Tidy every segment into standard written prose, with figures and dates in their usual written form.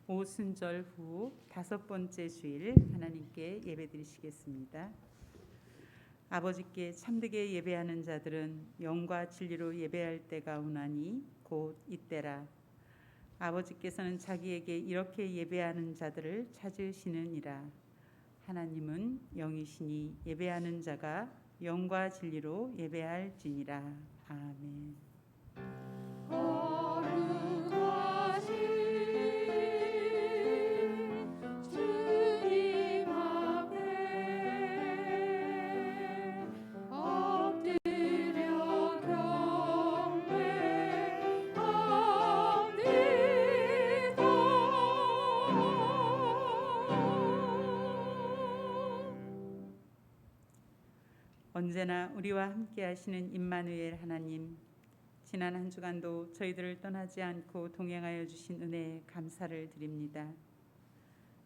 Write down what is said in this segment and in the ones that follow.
오순절 후 5번째 주일 하나님께 예배드리시겠습니다. 아버지께 참되게 예배하는 자들은 영과 진리로 예배할 때가 오나니 곧 이때라. 아버지께서는 자기에게 이렇게 예배하는 자들을 찾으시느니라. 하나님은 영이시니 예배하는 자가 영과 진리로 예배할지니라. 아멘. 언제나 우리와 함께 하시는 임마누엘 하나님, 지난 한 주간도 저희들을 떠나지 않고 동행하여 주신 은혜에 감사를 드립니다.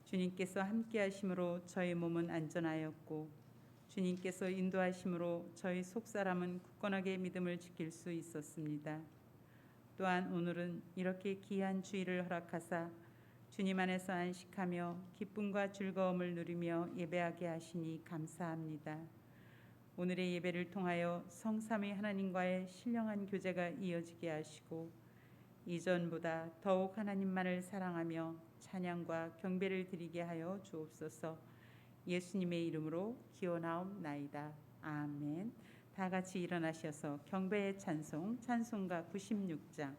주님께서 함께 하심으로 저희 몸은 안전하였고 주님께서 인도하심으로 저희 속사람은 굳건하게 믿음을 지킬 수 있었습니다. 또한 오늘은 이렇게 귀한 주일을 허락하사 주님 안에서 안식하며 기쁨과 즐거움을 누리며 예배하게 하시니 감사합니다. 오늘의 예배를 통하여 성삼위 하나님과의 신령한 교제가 이어지게 하시고 이전보다 더욱 하나님만을 사랑하며 찬양과 경배를 드리게 하여 주옵소서. 예수님의 이름으로 기원하옵나이다. 아멘. 다 같이 일어나셔서 경배의 찬송가 96장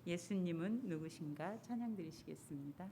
예수님은 누구신가 찬양 드리시겠습니다.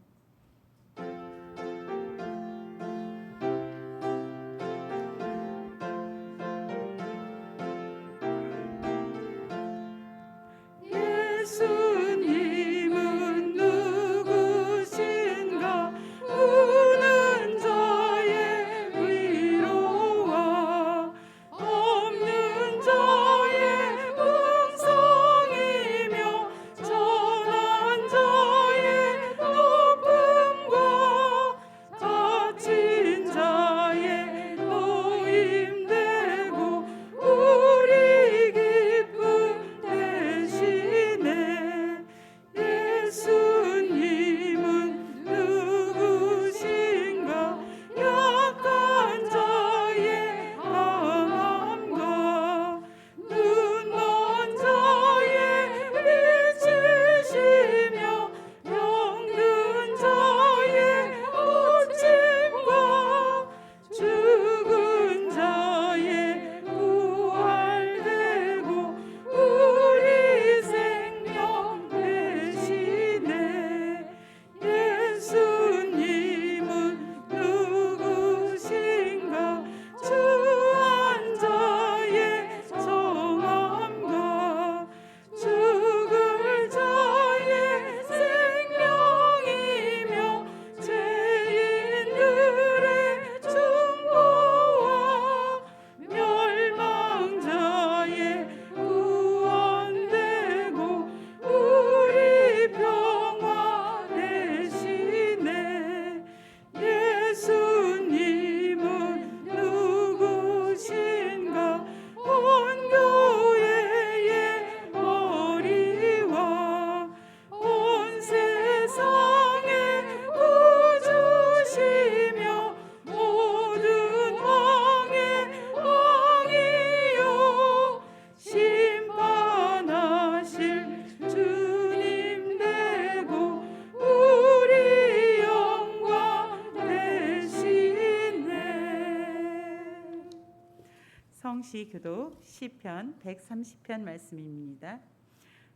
성시교독 시편 130편 말씀입니다.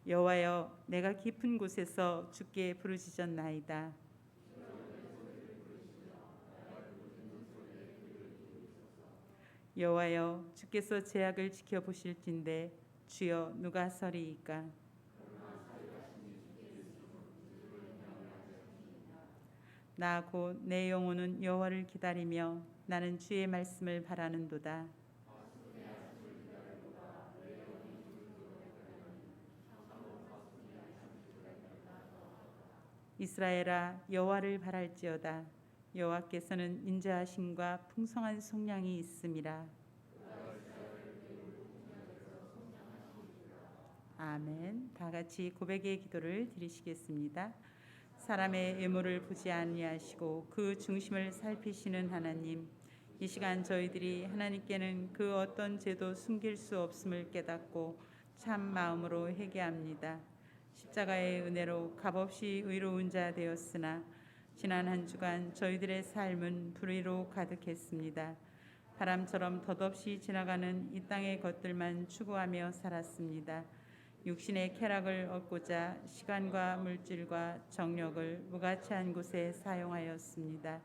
여호와여, 내가 깊은 곳에서 주께 부르짖었나이다. 여호와여, 주께서 제약을 지켜보실진대 주여 누가 서리이까. 나 곧 내 영혼은 여호와를 기다리며 나는 주의 말씀을 바라는도다. 이스라엘아, 여호와를 바랄지어다. 여호와께서는 인자하심과 풍성한 속량이 있음이라. 아멘. 다 같이 고백의 기도를 드리시겠습니다. 사람의 외모를 보지 아니하시고 그 중심을 살피시는 하나님, 이 시간 저희들이 하나님께는 그 어떤 죄도 숨길 수 없음을 깨닫고 참 마음으로 회개합니다. 십자가의 은혜로 값없이 의로운 자 되었으나 지난 한 주간 저희들의 삶은 불의로 가득했습니다. 바람처럼 덧없이 지나가는 이 땅의 것들만 추구하며 살았습니다. 육신의 쾌락을 얻고자 시간과 물질과 정력을 무가치한 곳에 사용하였습니다.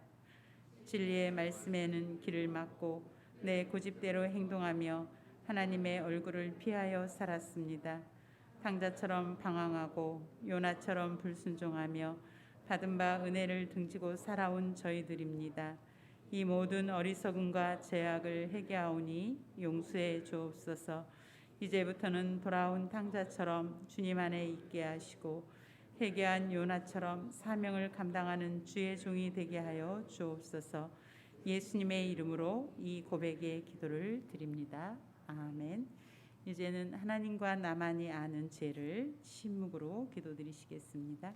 진리의 말씀에는 길을 막고 내 고집대로 행동하며 하나님의 얼굴을 피하여 살았습니다. 탕자처럼 방황하고 요나처럼 불순종하며 받은 바 은혜를 등지고 살아온 저희들입니다. 이 모든 어리석음과 죄악을 회개하오니 용서해 주옵소서. 이제부터는 돌아온 탕자처럼 주님 안에 있게 하시고 회개한 요나처럼 사명을 감당하는 주의 종이 되게 하여 주옵소서. 예수님의 이름으로 이 고백의 기도를 드립니다. 아멘. 이제는 하나님과 나만이 아는 죄를 침묵으로 기도드리시겠습니다.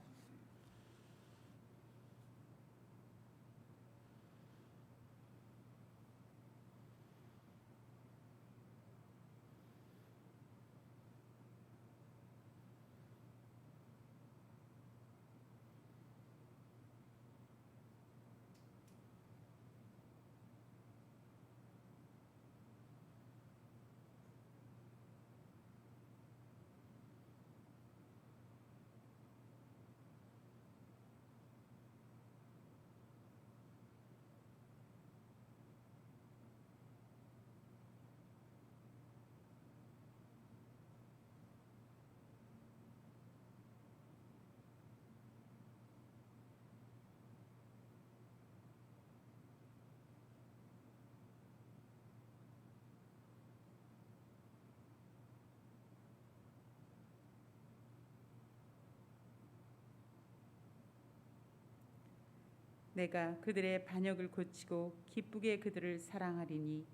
내가 그들의 반역을 고치고 기쁘게 그들을 사랑하리니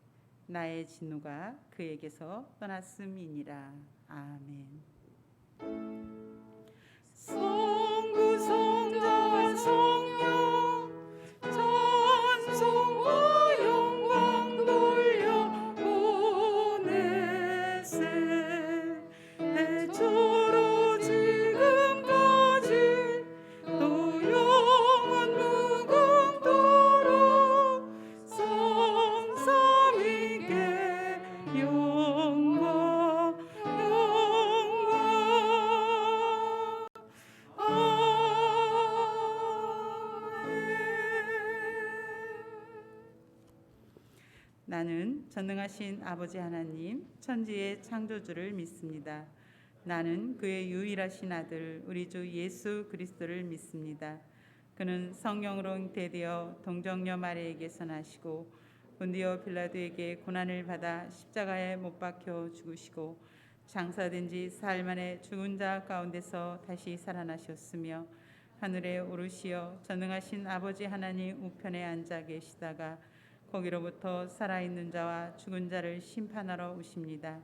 나의 진노가 그에게서 떠났음이니라. 아멘. 성부 성자 성령 찬송과 영광 돌려보내세. 대처로 지금까지 또 영원 무궁토록 성삼위께 영광 나는 전능하신 아버지 하나님 천지의 창조주를 믿습니다. 나는 그의 유일하신 아들 우리 주 예수 그리스도를 믿습니다. 그는 성령으로 잉태되어 동정녀 마리에게서 나시고 본디오 빌라도에게 고난을 받아 십자가에 못 박혀 죽으시고 장사된 지 사흘 만에 죽은 자 가운데서 다시 살아나셨으며 하늘에 오르시어 전능하신 아버지 하나님 우편에 앉아 계시다가 거기로부터 살아있는 자와 죽은 자를 심판하러 오십니다.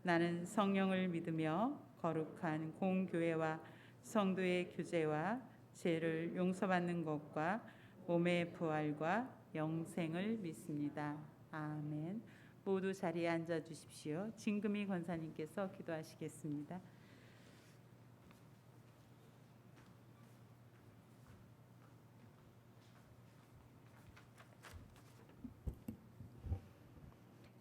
나는 성령을 믿으며 거룩한 공교회와 성도의 교제와 죄를 용서받는 것과 몸의 부활과 영생을 믿습니다. 아멘. 모두 자리에 앉아 주십시오. 진금이 권사님께서 기도하시겠습니다.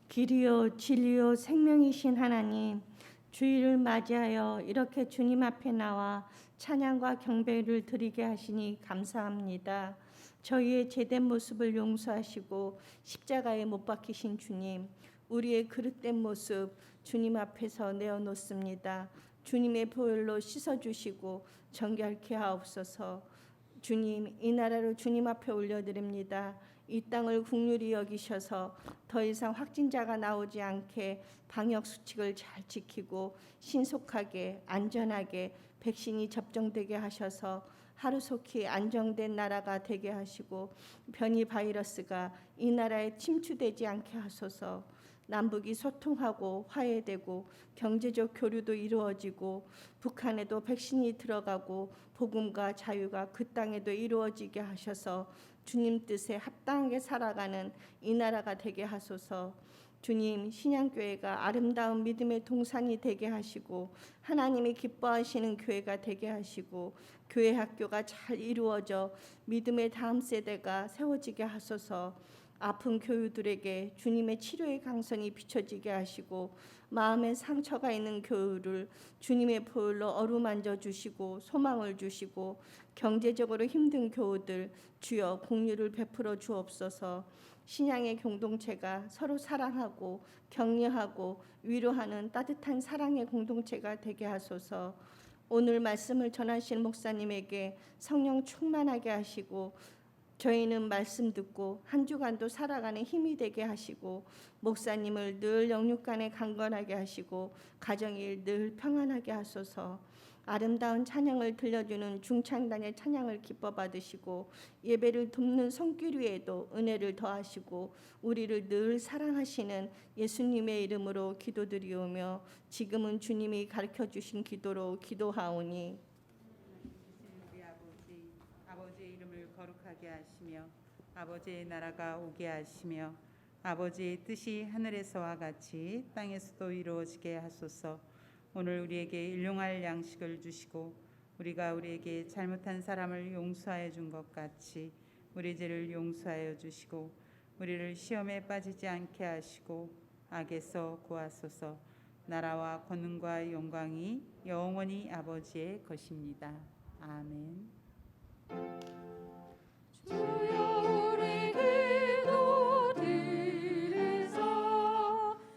길이요 진리요 생명이신 하나님, 주일을 맞이하여 이렇게 주님 앞에 나와 찬양과 경배를 드리게 하시니 감사합니다. 저희의 죄된 모습을 용서하시고 십자가에 못 박히신 주님, 우리의 그릇된 모습 주님 앞에서 내어놓습니다. 주님의 보혈로 씻어주시고 정결케 하옵소서. 주님, 이 나라를 주님 앞에 올려드립니다. 이 땅을 국률이 여기셔서 더 이상 확진자가 나오지 않게 방역 수칙을 잘 지키고 신속하게 안전하게 백신이 접종되게 하셔서 하루속히 안정된 나라가 되게 하시고 변이 바이러스가 이 나라에 침투되지 않게 하소서. 남북이 소통하고 화해되고 경제적 교류도 이루어지고 북한에도 백신이 들어가고 복음과 자유가 그 땅에도 이루어지게 하셔서 주님 뜻에 합당하게 살아가는 이 나라가 되게 하소서. 주님, 신양교회가 아름다운 믿음의 동산이 되게 하시고 하나님이 기뻐하시는 교회가 되게 하시고 교회 학교가 잘 이루어져 믿음의 다음 세대가 세워지게 하소서. 아픈 교우들에게 주님의 치료의 강선이 비춰지게 하시고 마음에 상처가 있는 교우를 주님의 보혈로 어루만져 주시고 소망을 주시고 경제적으로 힘든 교우들 주여 공유를 베풀어 주옵소서. 신앙의 공동체가 서로 사랑하고 격려하고 위로하는 따뜻한 사랑의 공동체가 되게 하소서. 오늘 말씀을 전하신 목사님에게 성령 충만하게 하시고 저희는 말씀 듣고 한 주간도 살아가는 힘이 되게 하시고 목사님을 늘 영육간에 강건하게 하시고 가정일 늘 평안하게 하소서. 아름다운 찬양을 들려주는 중창단의 찬양을 기뻐 받으시고 예배를 돕는 손길 위에도 은혜를 더하시고 우리를 늘 사랑하시는 예수님의 이름으로 기도드리오며 지금은 주님이 가르쳐 주신 기도로 기도하오니 우리 아버지의 이름을 거룩하게 하시며 아버지의 나라가 오게 하시며 아버지의 뜻이 하늘에서와 같이 땅에서도 이루어지게 하소서. 오늘 우리에게 일용할 양식을 주시고 우리가 우리에게 잘못한 사람을 용서하여 준 것 같이 우리 죄를 용서하여 주시고 우리를 시험에 빠지지 않게 하시고 악에서 구하소서. 나라와 권능과 영광이 영원히 아버지의 것입니다. 아멘. 주여 우리 기도 들으사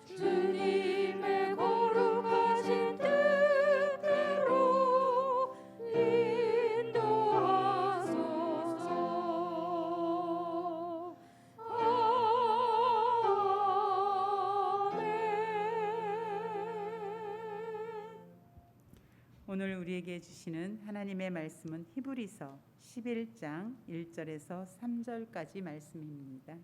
주님의 거룩하신 뜻대로 인도하소서. 아멘. 오늘 우리에게 주시는 하나님의 말씀은 히브리서 11장 1절에서 3절까지 말씀입니다.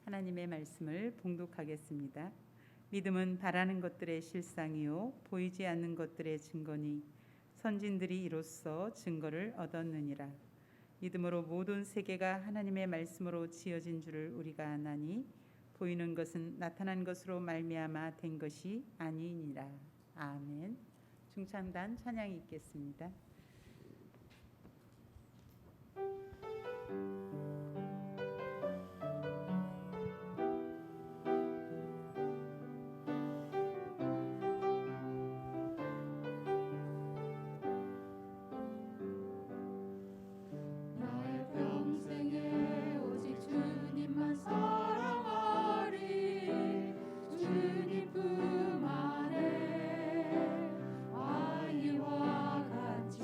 하나님의 말씀을 봉독하겠습니다. 믿음은 바라는 것들의 실상이요 보이지 않는 것들의 증거니 선진들이 이로써 증거를 얻었느니라. 믿음으로 모든 세계가 하나님의 말씀으로 지어진 줄을 우리가 아나니 보이는 것은 나타난 것으로 말미암아 된 것이 아니니라. 아멘. 중창단 찬양이 있겠습니다. 나의 평생에 오직 주님만 사랑하리. 주님 품 안에 아이와 같이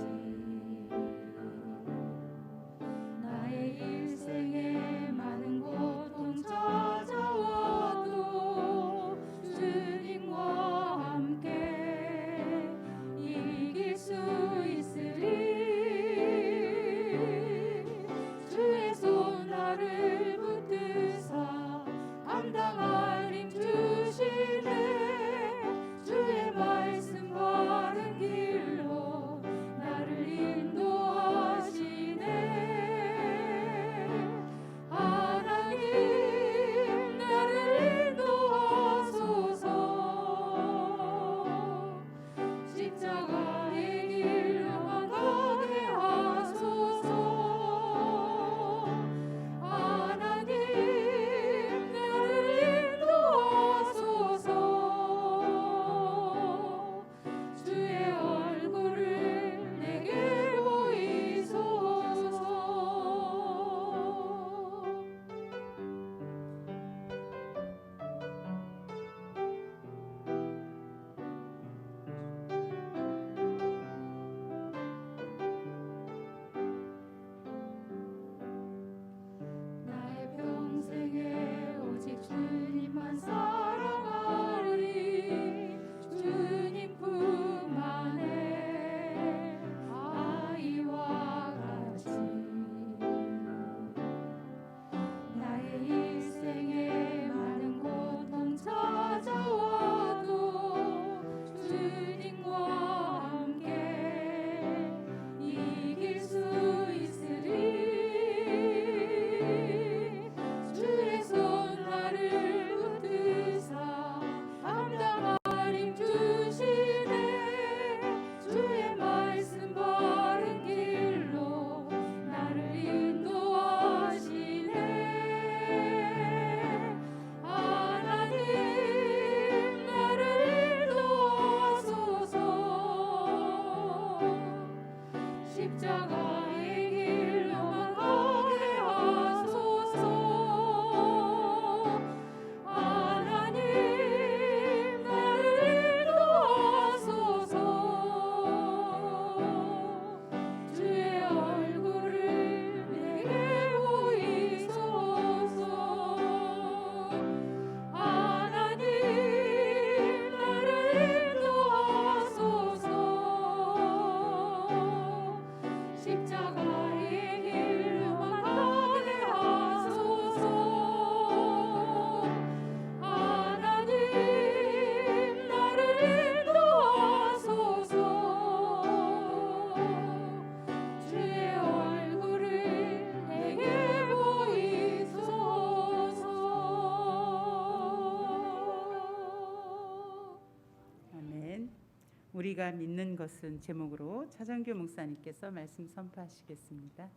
우리가 믿는 것은 제목으로 차정규 목사님께서 말씀 선포하시겠습니다.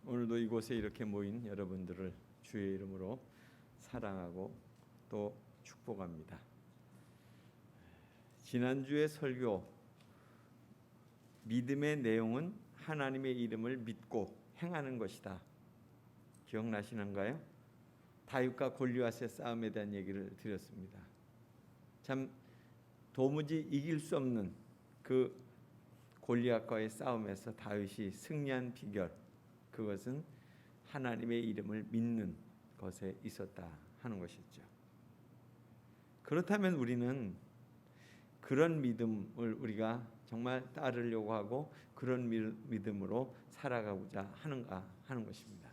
오늘도 이곳에 이렇게 모인 여러분들을 주의 이름으로 사랑하고 또 축복합니다. 지난주의 설교 믿음의 내용은 하나님의 이름을 믿고 행하는 것이다. 기억나시는가요? 다윗과 골리앗의 싸움에 대한 얘기를 드렸습니다. 참 도무지 이길 수 없는 그 골리앗과의 싸움에서 다윗이 승리한 비결, 그것은 하나님의 이름을 믿는 것에 있었다 하는 것이죠. 그렇다면 우리는 그런 믿음을 우리가 정말 따르려고 하고 그런 믿음으로 살아가고자 하는가 하는 것입니다.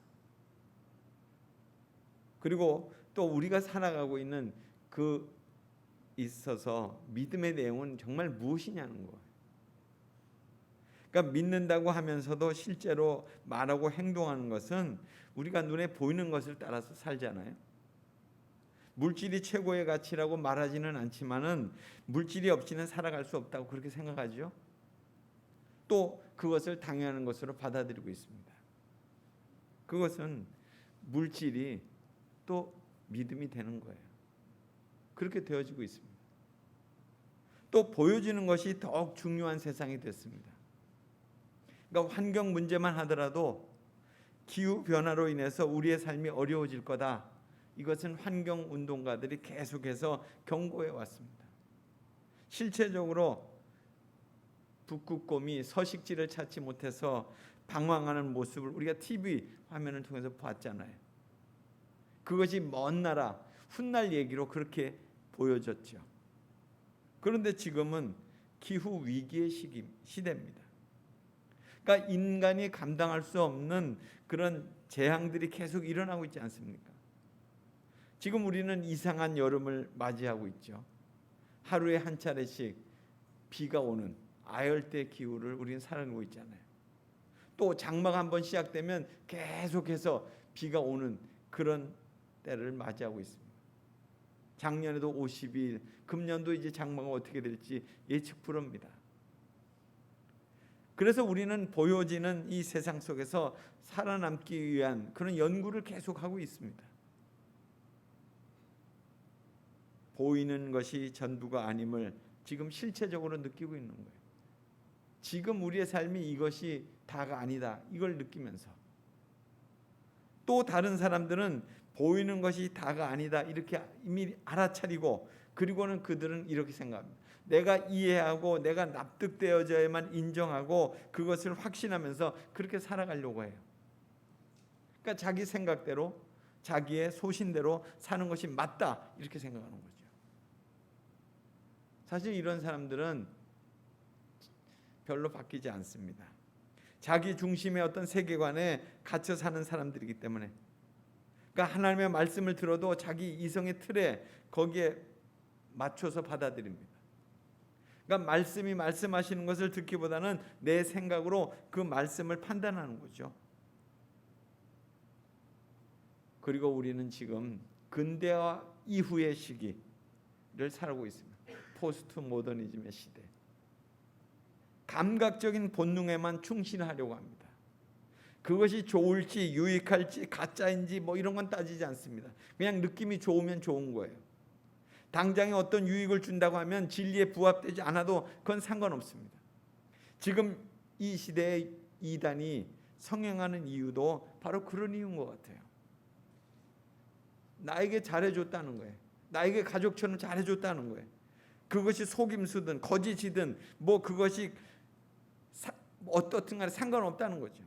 그리고 또 우리가 살아가고 있는 그 있어서 믿음의 내용은 정말 무엇이냐는 거예요. 그러니까 믿는다고 하면서도 실제로 말하고 행동하는 것은 우리가 눈에 보이는 것을 따라서 살잖아요. 물질이 최고의 가치라고 말하지는 않지만은 물질이 없이는 살아갈 수 없다고 그렇게 생각하죠. 또 그것을 당연한 것으로 받아들이고 있습니다. 그것은 물질이 또 믿음이 되는 거예요. 그렇게 되어지고 있습니다. 또 보여지는 것이 더욱 중요한 세상이 됐습니다. 그러니까 환경 문제만 하더라도 기후 변화로 인해서 우리의 삶이 어려워질 거다. 이것은 환경 운동가들이 계속해서 경고해 왔습니다. 실체적으로 북극곰이 서식지를 찾지 못해서 방황하는 모습을 우리가 TV 화면을 통해서 봤잖아요. 그것이 먼 나라 훗날 얘기로 그렇게 보여졌죠. 그런데 지금은 기후 위기의 시대입니다. 그러니까 인간이 감당할 수 없는 그런 재앙들이 계속 일어나고 있지 않습니까? 지금 우리는 이상한 여름을 맞이하고 있죠. 하루에 한 차례씩 비가 오는 아열대 기후를 우리는 살아가고 있잖아요. 또 장마가 한번 시작되면 계속해서 비가 오는 그런 때를 맞이하고 있습니다. 작년에도 52일, 금년도 이제 장마가 어떻게 될지 예측 불허입니다. 그래서 우리는 보여지는 이 세상 속에서 살아남기 위한 그런 연구를 계속하고 있습니다. 보이는 것이 전부가 아님을 지금 실체적으로 느끼고 있는 거예요. 지금 우리의 삶이 이것이 다가 아니다, 이걸 느끼면서 또 다른 사람들은 보이는 것이 다가 아니다 이렇게 이미 알아차리고, 그리고는 그들은 이렇게 생각합니다. 내가 이해하고 내가 납득되어져야만 인정하고 그것을 확신하면서 그렇게 살아가려고 해요. 그러니까 자기 생각대로 자기의 소신대로 사는 것이 맞다 이렇게 생각하는 거죠. 사실 이런 사람들은 별로 바뀌지 않습니다. 자기 중심의 어떤 세계관에 갇혀 사는 사람들이기 때문에, 그러니까 하나님의 말씀을 들어도 자기 이성의 틀에 거기에 맞춰서 받아들입니다. 그러니까 말씀이 말씀하시는 것을 듣기보다는 내 생각으로 그 말씀을 판단하는 거죠. 그리고 우리는 지금 근대화 이후의 시기를 살고 있습니다. 포스트 모더니즘의 시대. 감각적인 본능에만 충실하려고 합니다. 그것이 좋을지 유익할지 가짜인지 뭐 이런 건 따지지 않습니다. 그냥 느낌이 좋으면 좋은 거예요. 당장에 어떤 유익을 준다고 하면 진리에 부합되지 않아도 그건 상관없습니다. 지금 이 시대의 이단이 성행하는 이유도 바로 그런 이유인 것 같아요. 나에게 잘해줬다는 거예요. 나에게 가족처럼 잘해줬다는 거예요. 그것이 속임수든 거짓이든 뭐 그것이 어떻든 간에 상관없다는 거죠.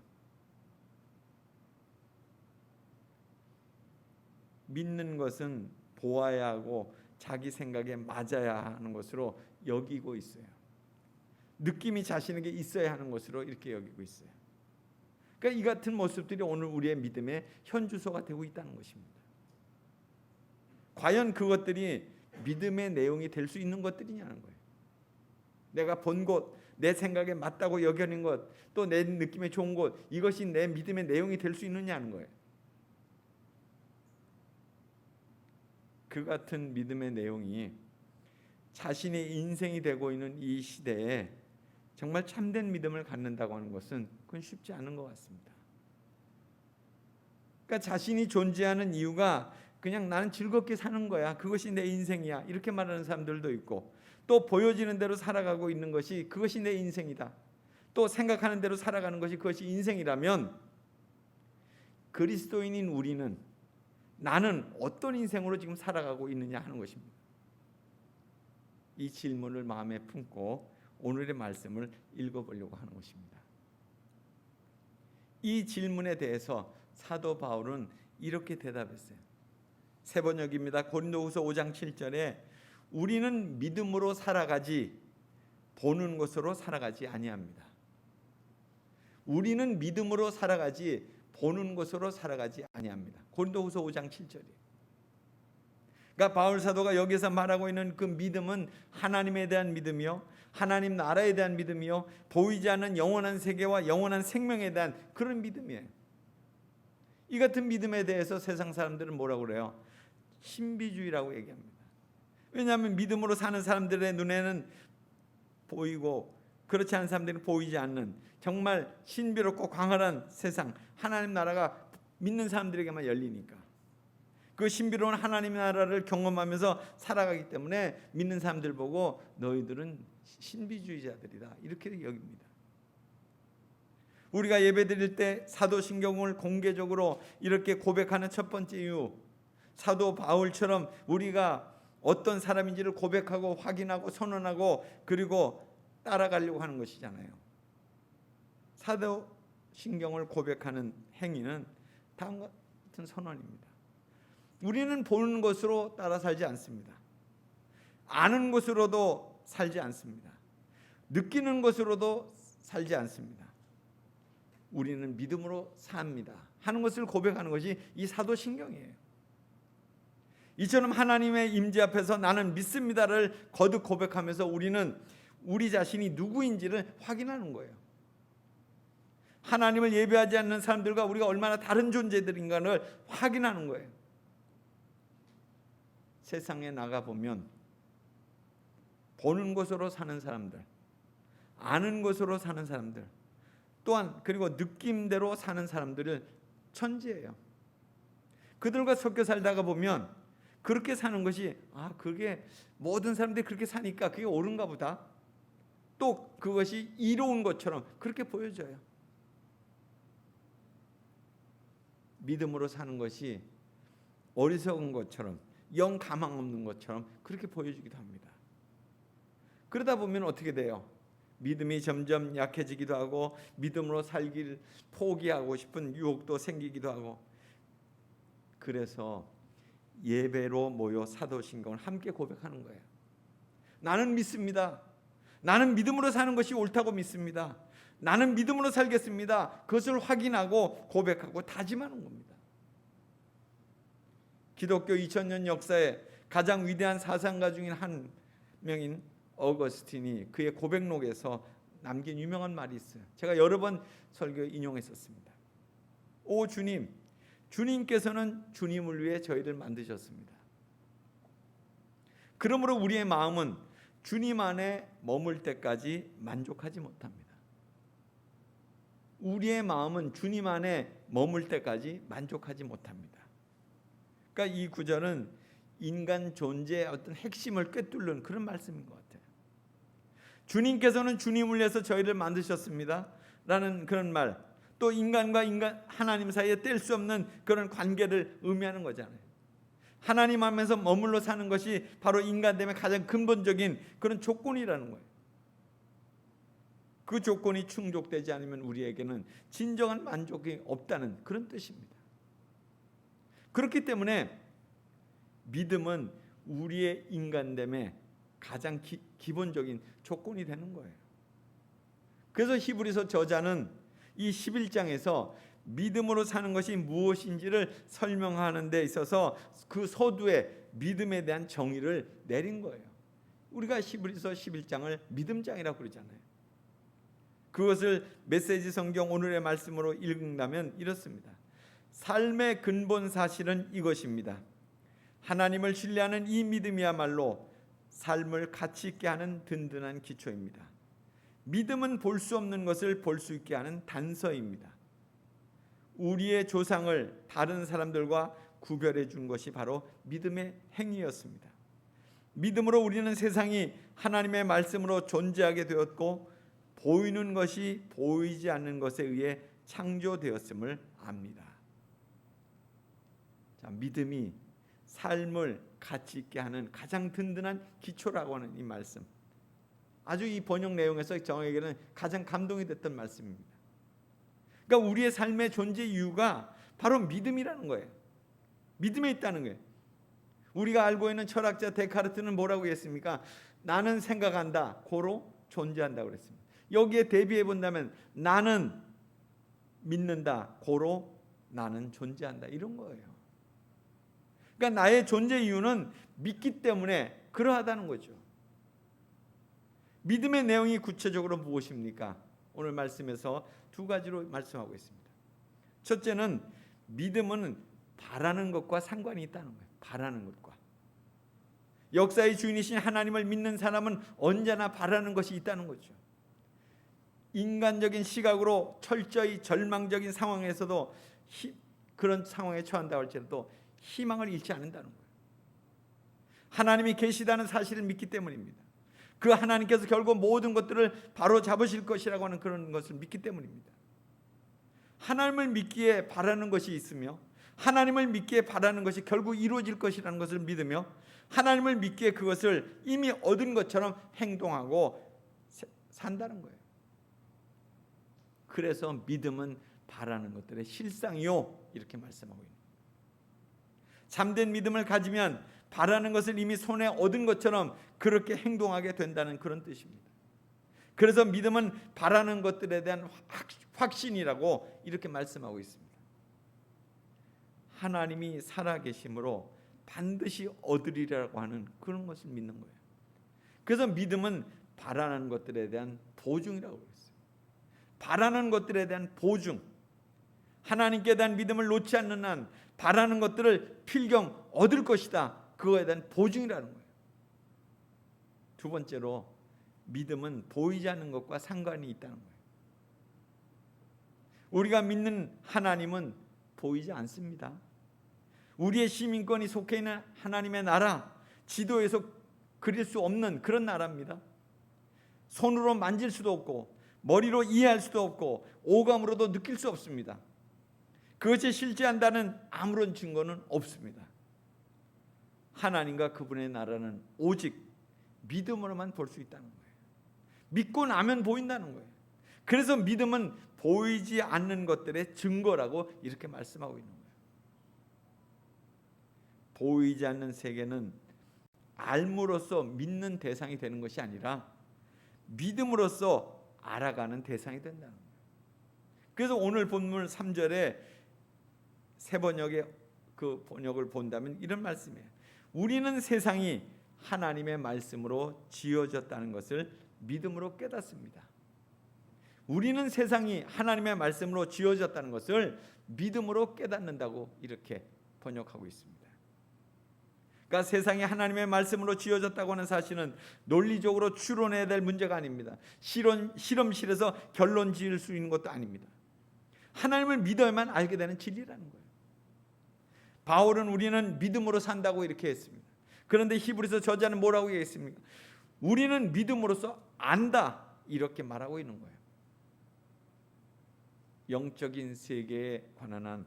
믿는 것은 보아야 하고 자기 생각에 맞아야 하는 것으로 여기고 있어요. 느낌이 자신에게 있어야 하는 것으로 이렇게 여기고 있어요. 그러니까 이 같은 모습들이 오늘 우리의 믿음의 현주소가 되고 있다는 것입니다. 과연 그것들이 믿음의 내용이 될 수 있는 것들이냐는 거예요. 내가 본 곳, 내 생각에 맞다고 여겨진 것, 또 내 느낌에 좋은 것, 이것이 내 믿음의 내용이 될 수 있느냐 하는 거예요. 그 같은 믿음의 내용이 자신의 인생이 되고 있는 이 시대에 정말 참된 믿음을 갖는다고 하는 것은 그건 쉽지 않은 것 같습니다. 그러니까 자신이 존재하는 이유가 그냥 나는 즐겁게 사는 거야, 그것이 내 인생이야, 이렇게 말하는 사람들도 있고, 또 보여지는 대로 살아가고 있는 것이 그것이 내 인생이다, 또 생각하는 대로 살아가는 것이 그것이 인생이라면 그리스도인인 우리는 나는 어떤 인생으로 지금 살아가고 있느냐 하는 것입니다. 이 질문을 마음에 품고 오늘의 말씀을 읽어보려고 하는 것입니다. 이 질문에 대해서 사도 바울은 이렇게 대답했어요. 세 번역입니다. 고린도후서 5장 7절에 우리는 믿음으로 살아가지 보는 것으로 살아가지 아니합니다. 우리는 믿음으로 살아가지 보는 것으로 살아가지 아니합니다. 고린도후서 5장 7절이에요. 그러니까 바울 사도가 여기서 말하고 있는 그 믿음은 하나님에 대한 믿음이요, 하나님 나라에 대한 믿음이요, 보이지 않는 영원한 세계와 영원한 생명에 대한 그런 믿음이에요. 이 같은 믿음에 대해서 세상 사람들은 뭐라고 그래요? 신비주의라고 얘기합니다. 왜냐하면 믿음으로 사는 사람들의 눈에는 보이고 그렇지 않은 사람들은 보이지 않는 정말 신비롭고 광활한 세상, 하나님 나라가 믿는 사람들에게만 열리니까 그 신비로운 하나님 나라를 경험하면서 살아가기 때문에 믿는 사람들 보고 너희들은 신비주의자들이다 이렇게 여깁니다. 우리가 예배드릴 때 사도신경을 공개적으로 이렇게 고백하는 첫 번째 이유, 사도 바울처럼 우리가 어떤 사람인지를 고백하고 확인하고 선언하고 그리고 따라가려고 하는 것이잖아요. 사도신경을 고백하는 행위는 다음과 같은 선언입니다. 우리는 보는 것으로 따라 살지 않습니다. 아는 것으로도 살지 않습니다. 느끼는 것으로도 살지 않습니다. 우리는 믿음으로 삽니다 하는 것을 고백하는 것이 이 사도신경이에요. 이처럼 하나님의 임재 앞에서 나는 믿습니다를 거듭 고백하면서 우리는 우리 자신이 누구인지를 확인하는 거예요. 하나님을 예배하지 않는 사람들과 우리가 얼마나 다른 존재들인가를 확인하는 거예요. 세상에 나가보면 보는 것으로 사는 사람들, 아는 것으로 사는 사람들, 또한 그리고 느낌대로 사는 사람들을 천지예요. 그들과 섞여 살다가 보면 그렇게 사는 것이 그게 모든 사람들이 그렇게 사니까 그게 옳은가 보다, 또 그것이 이로운 것처럼 그렇게 보여져요. 믿음으로 사는 것이 어리석은 것처럼 영 가망 없는 것처럼 그렇게 보여지기도 합니다. 그러다 보면 어떻게 돼요? 믿음이 점점 약해지기도 하고 믿음으로 살기를 포기하고 싶은 유혹도 생기기도 하고, 그래서 예배로 모여 사도신경을 함께 고백하는 거예요. 나는 믿습니다. 나는 믿음으로 사는 것이 옳다고 믿습니다. 나는 믿음으로 살겠습니다. 그것을 확인하고 고백하고 다짐하는 겁니다. 기독교 2000년 역사에 가장 위대한 사상가 중인 한 명인 어거스틴이 그의 고백록에서 남긴 유명한 말이 있어요. 제가 여러 번 설교에 인용했었습니다. 오 주님, 주님께서는 주님을 위해 저희를 만드셨습니다. 그러므로 우리의 마음은 주님 안에 머물 때까지 만족하지 못합니다. 우리의 마음은 주님 안에 머물 때까지 만족하지 못합니다. 그러니까 이 구절은 인간 존재의 어떤 핵심을 꿰뚫는 그런 말씀인 것 같아요. 주님께서는 주님을 위해서 저희를 만드셨습니다 라는 그런 말, 또 인간과 하나님 사이에 뗄 수 없는 그런 관계를 의미하는 거잖아요. 하나님 하면서 머물러 사는 것이 바로 인간됨의 가장 근본적인 그런 조건이라는 거예요. 그 조건이 충족되지 않으면 우리에게는 진정한 만족이 없다는 그런 뜻입니다. 그렇기 때문에 믿음은 우리의 인간됨의 가장 기본적인 조건이 되는 거예요. 그래서 히브리서 저자는 이 11장에서 믿음으로 사는 것이 무엇인지를 설명하는 데 있어서 그 서두에 믿음에 대한 정의를 내린 거예요. 우리가 히브리서 11장을 믿음장이라고 그러잖아요. 그것을 메시지 성경 오늘의 말씀으로 읽는다면 이렇습니다. 삶의 근본 사실은 이것입니다. 하나님을 신뢰하는 이 믿음이야말로 삶을 가치 있게 하는 든든한 기초입니다. 믿음은 볼 수 없는 것을 볼 수 있게 하는 단서입니다. 우리의 조상을 다른 사람들과 구별해 준 것이 바로 믿음의 행위였습니다. 믿음으로 우리는 세상이 하나님의 말씀으로 존재하게 되었고 보이는 것이 보이지 않는 것에 의해 창조되었음을 압니다. 자, 믿음이 삶을 가치 있게 하는 가장 든든한 기초라고 하는 이 말씀, 아주 이 번역 내용에서 저에게는 가장 감동이 됐던 말씀입니다. 그러니까 우리의 삶의 존재 이유가 바로 믿음이라는 거예요. 믿음에 있다는 거예요. 우리가 알고 있는 철학자 데카르트는 뭐라고 했습니까? 나는 생각한다, 고로 존재한다고 그랬습니다. 여기에 대비해 본다면 나는 믿는다, 고로 나는 존재한다, 이런 거예요. 그러니까 나의 존재 이유는 믿기 때문에 그러하다는 거죠. 믿음의 내용이 구체적으로 무엇입니까? 오늘 말씀에서 두 가지로 말씀하고 있습니다. 첫째는 믿음은 바라는 것과 상관이 있다는 거예요. 바라는 것과. 역사의 주인이신 하나님을 믿는 사람은 언제나 바라는 것이 있다는 거죠. 인간적인 시각으로 철저히 절망적인 상황에서도 그런 상황에 처한다고 할지라도 희망을 잃지 않는다는 거예요. 하나님이 계시다는 사실을 믿기 때문입니다. 그 하나님께서 결국 모든 것들을 바로 잡으실 것이라고 하는 그런 것을 믿기 때문입니다. 하나님을 믿기에 바라는 것이 있으며 하나님을 믿기에 바라는 것이 결국 이루어질 것이라는 것을 믿으며 하나님을 믿기에 그것을 이미 얻은 것처럼 행동하고 산다는 거예요. 그래서 믿음은 바라는 것들의 실상이요, 이렇게 말씀하고 있는 거예요. 참된 믿음을 가지면 바라는 것을 이미 손에 얻은 것처럼 그렇게 행동하게 된다는 그런 뜻입니다. 그래서 믿음은 바라는 것들에 대한 확신이라고 이렇게 말씀하고 있습니다. 하나님이 살아계심으로 반드시 얻으리라고 하는 그런 것을 믿는 거예요. 그래서 믿음은 바라는 것들에 대한 보증이라고 그랬어요. 바라는 것들에 대한 보증, 하나님께 대한 믿음을 놓지 않는 한 바라는 것들을 필경 얻을 것이다, 그거에 대한 보증이라는 거예요. 두 번째로 믿음은 보이지 않는 것과 상관이 있다는 거예요. 우리가 믿는 하나님은 보이지 않습니다. 우리의 시민권이 속해 있는 하나님의 나라, 지도에서 그릴 수 없는 그런 나라입니다. 손으로 만질 수도 없고 머리로 이해할 수도 없고 오감으로도 느낄 수 없습니다. 그것이 실제한다는 아무런 증거는 없습니다. 하나님과 그분의 나라는 오직 믿음으로만 볼 수 있다는 거예요. 믿고 나면 보인다는 거예요. 그래서 믿음은 보이지 않는 것들의 증거라고 이렇게 말씀하고 있는 거예요. 보이지 않는 세계는 알므로써 믿는 대상이 되는 것이 아니라 믿음으로써 알아가는 대상이 된다는 거예요. 그래서 오늘 본문 3절에 새 번역의 그 번역을 본다면 이런 말씀이에요. 우리는 세상이 하나님의 말씀으로 지어졌다는 것을 믿음으로 깨닫습니다. 우리는 세상이 하나님의 말씀으로 지어졌다는 것을 믿음으로 깨닫는다고 이렇게 번역하고 있습니다. 그러니까 세상이 하나님의 말씀으로 지어졌다고 하는 사실은 논리적으로 추론해야 될 문제가 아닙니다. 실험실에서 결론 지을 수 있는 것도 아닙니다. 하나님을 믿어야만 알게 되는 진리라는 거예요. 바울은 우리는 믿음으로 산다고 이렇게 했습니다. 그런데 히브리서 저자는 뭐라고 얘기했습니까? 우리는 믿음으로써 안다, 이렇게 말하고 있는 거예요. 영적인 세계에 관한 한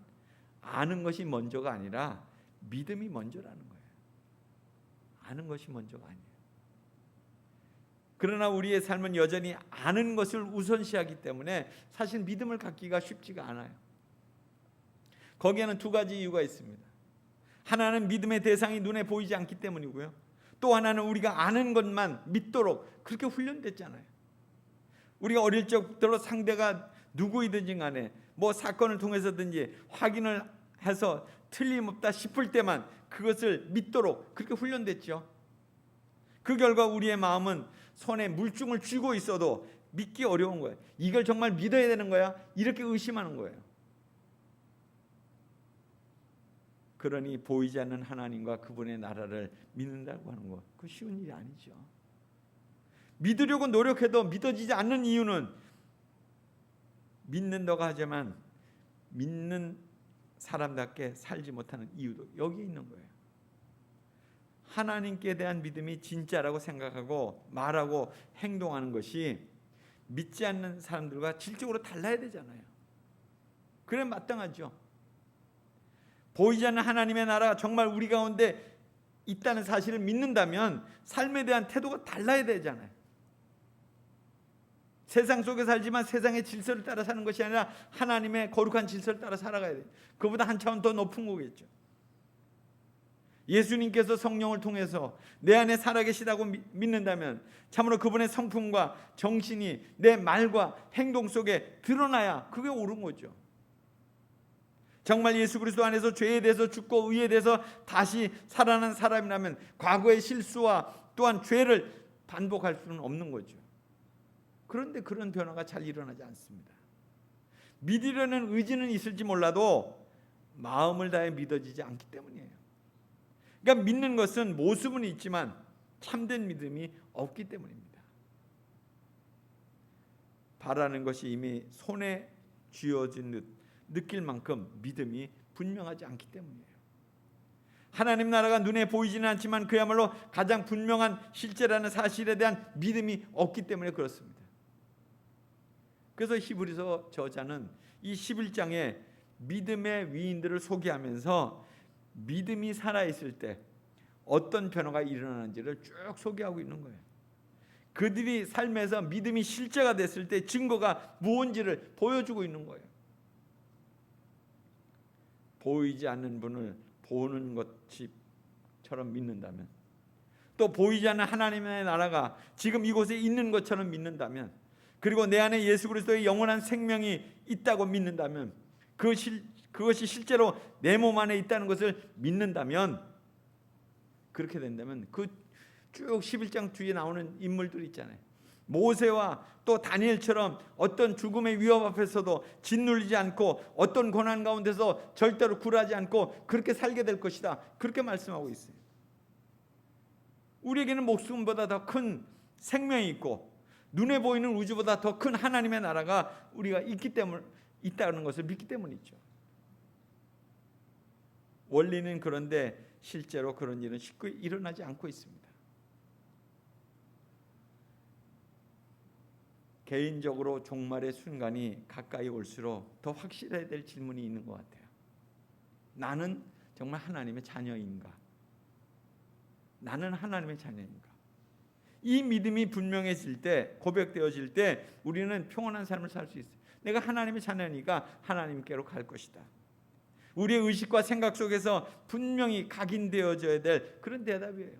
아는 것이 먼저가 아니라 믿음이 먼저라는 거예요. 아는 것이 먼저가 아니에요. 그러나 우리의 삶은 여전히 아는 것을 우선시하기 때문에 사실 믿음을 갖기가 쉽지가 않아요. 거기에는 두 가지 이유가 있습니다. 하나는 믿음의 대상이 눈에 보이지 않기 때문이고요. 또 하나는 우리가 아는 것만 믿도록 그렇게 훈련됐잖아요. 우리가 어릴 적부터 상대가 누구이든지 간에 뭐 사건을 통해서든지 확인을 해서 틀림없다 싶을 때만 그것을 믿도록 그렇게 훈련됐죠. 그 결과 우리의 마음은 손에 물증을 쥐고 있어도 믿기 어려운 거예요. 이걸 정말 믿어야 되는 거야? 이렇게 의심하는 거예요. 그러니 보이지 않는 하나님과 그분의 나라를 믿는다고 하는 거, 그거 쉬운 일이 아니죠. 믿으려고 노력해도 믿어지지 않는 이유는 믿는다고 하지만 믿는 사람답게 살지 못하는 이유도 여기에 있는 거예요. 하나님께 대한 믿음이 진짜라고 생각하고 말하고 행동하는 것이 믿지 않는 사람들과 질적으로 달라야 되잖아요. 그래 마땅하죠. 보이지 않는 하나님의 나라가 정말 우리 가운데 있다는 사실을 믿는다면 삶에 대한 태도가 달라야 되잖아요. 세상 속에 살지만 세상의 질서를 따라 사는 것이 아니라 하나님의 거룩한 질서를 따라 살아가야 돼요. 그보다 한 차원 더 높은 거겠죠. 예수님께서 성령을 통해서 내 안에 살아계시다고 믿는다면 참으로 그분의 성품과 정신이 내 말과 행동 속에 드러나야 그게 옳은 거죠. 정말 예수 그리스도 안에서 죄에 대해서 죽고 의에 대해서 다시 살아난 사람이라면 과거의 실수와 또한 죄를 반복할 수는 없는 거죠. 그런데 그런 변화가 잘 일어나지 않습니다. 믿으려는 의지는 있을지 몰라도 마음을 다해 믿어지지 않기 때문이에요. 그러니까 믿는 것은 모습은 있지만 참된 믿음이 없기 때문입니다. 바라는 것이 이미 손에 쥐어진 듯 느낄 만큼 믿음이 분명하지 않기 때문이에요. 하나님 나라가 눈에 보이지는 않지만 그야말로 가장 분명한 실제라는 사실에 대한 믿음이 없기 때문에 그렇습니다. 그래서 히브리서 저자는 이 11장에 믿음의 위인들을 소개하면서 믿음이 살아있을 때 어떤 변화가 일어나는지를 쭉 소개하고 있는 거예요. 그들이 삶에서 믿음이 실제가 됐을 때 증거가 무엇인지를 보여주고 있는 거예요. 보이지 않는 분을 보는 것처럼 믿는다면, 또 보이지 않는 하나님의 나라가 지금 이곳에 있는 것처럼 믿는다면, 그리고 내 안에 예수 그리스도의 영원한 생명이 있다고 믿는다면, 그것이 실제로 내 몸 안에 있다는 것을 믿는다면, 그렇게 된다면 그 쭉 11장 뒤에 나오는 인물들 있잖아요. 모세와 또 다니엘처럼 어떤 죽음의 위협 앞에서도 짓눌리지 않고 어떤 고난 가운데서 절대로 굴하지 않고 그렇게 살게 될 것이다, 그렇게 말씀하고 있어요. 우리에게는 목숨보다 더 큰 생명이 있고 눈에 보이는 우주보다 더 큰 하나님의 나라가 우리가 있다는 것을 믿기 때문이죠. 원리는 그런데 실제로 그런 일은 쉽게 일어나지 않고 있습니다. 개인적으로 종말의 순간이 가까이 올수록 더 확실해야 될 질문이 있는 것 같아요. 나는 정말 하나님의 자녀인가? 나는 하나님의 자녀인가? 이 믿음이 분명해질 때, 고백되어질 때 우리는 평온한 삶을 살 수 있어요. 내가 하나님의 자녀니까 하나님께로 갈 것이다. 우리의 의식과 생각 속에서 분명히 각인되어져야 될 그런 대답이에요.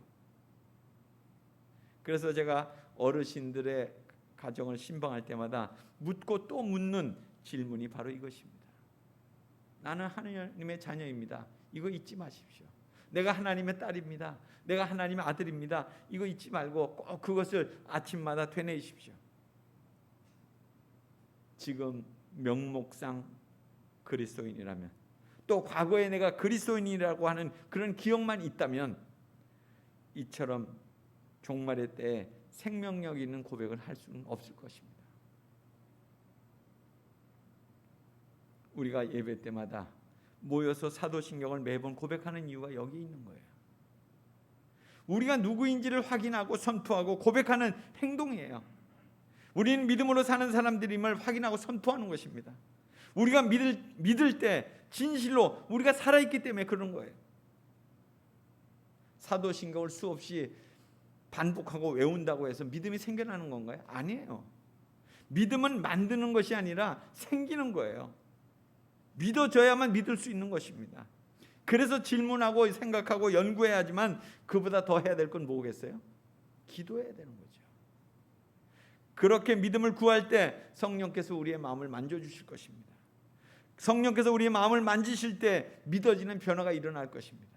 그래서 제가 어르신들의 가정을 신방할 때마다 묻고 또 묻는 질문이 바로 이것입니다. 나는 하나님의 자녀입니다. 이거 잊지 마십시오. 내가 하나님의 딸입니다. 내가 하나님의 아들입니다. 이거 잊지 말고 꼭 그것을 아침마다 되뇌이십시오. 지금 명목상 그리스도인이라면, 또 과거에 내가 그리스도인이라고 하는 그런 기억만 있다면 이처럼 종말의 때에 생명력 있는 고백을 할 수는 없을 것입니다. 우리가 예배 때마다 모여서 사도신경을 매번 고백하는 이유가 여기 있는 거예요. 우리가 누구인지를 확인하고 선포하고 고백하는 행동이에요. 우리는 믿음으로 사는 사람들임을 확인하고 선포하는 것입니다. 우리가 믿을 때 진실로 우리가 살아있기 때문에 그런 거예요. 사도신경을 수없이 반복하고 외운다고 해서 믿음이 생겨나는 건가요? 아니에요. 믿음은 만드는 것이 아니라 생기는 거예요. 믿어져야만 믿을 수 있는 것입니다. 그래서 질문하고 생각하고 연구해야 하지만 그보다 더 해야 될 건 뭐겠어요? 기도해야 되는 거죠. 그렇게 믿음을 구할 때 성령께서 우리의 마음을 만져주실 것입니다. 성령께서 우리의 마음을 만지실 때 믿어지는 변화가 일어날 것입니다.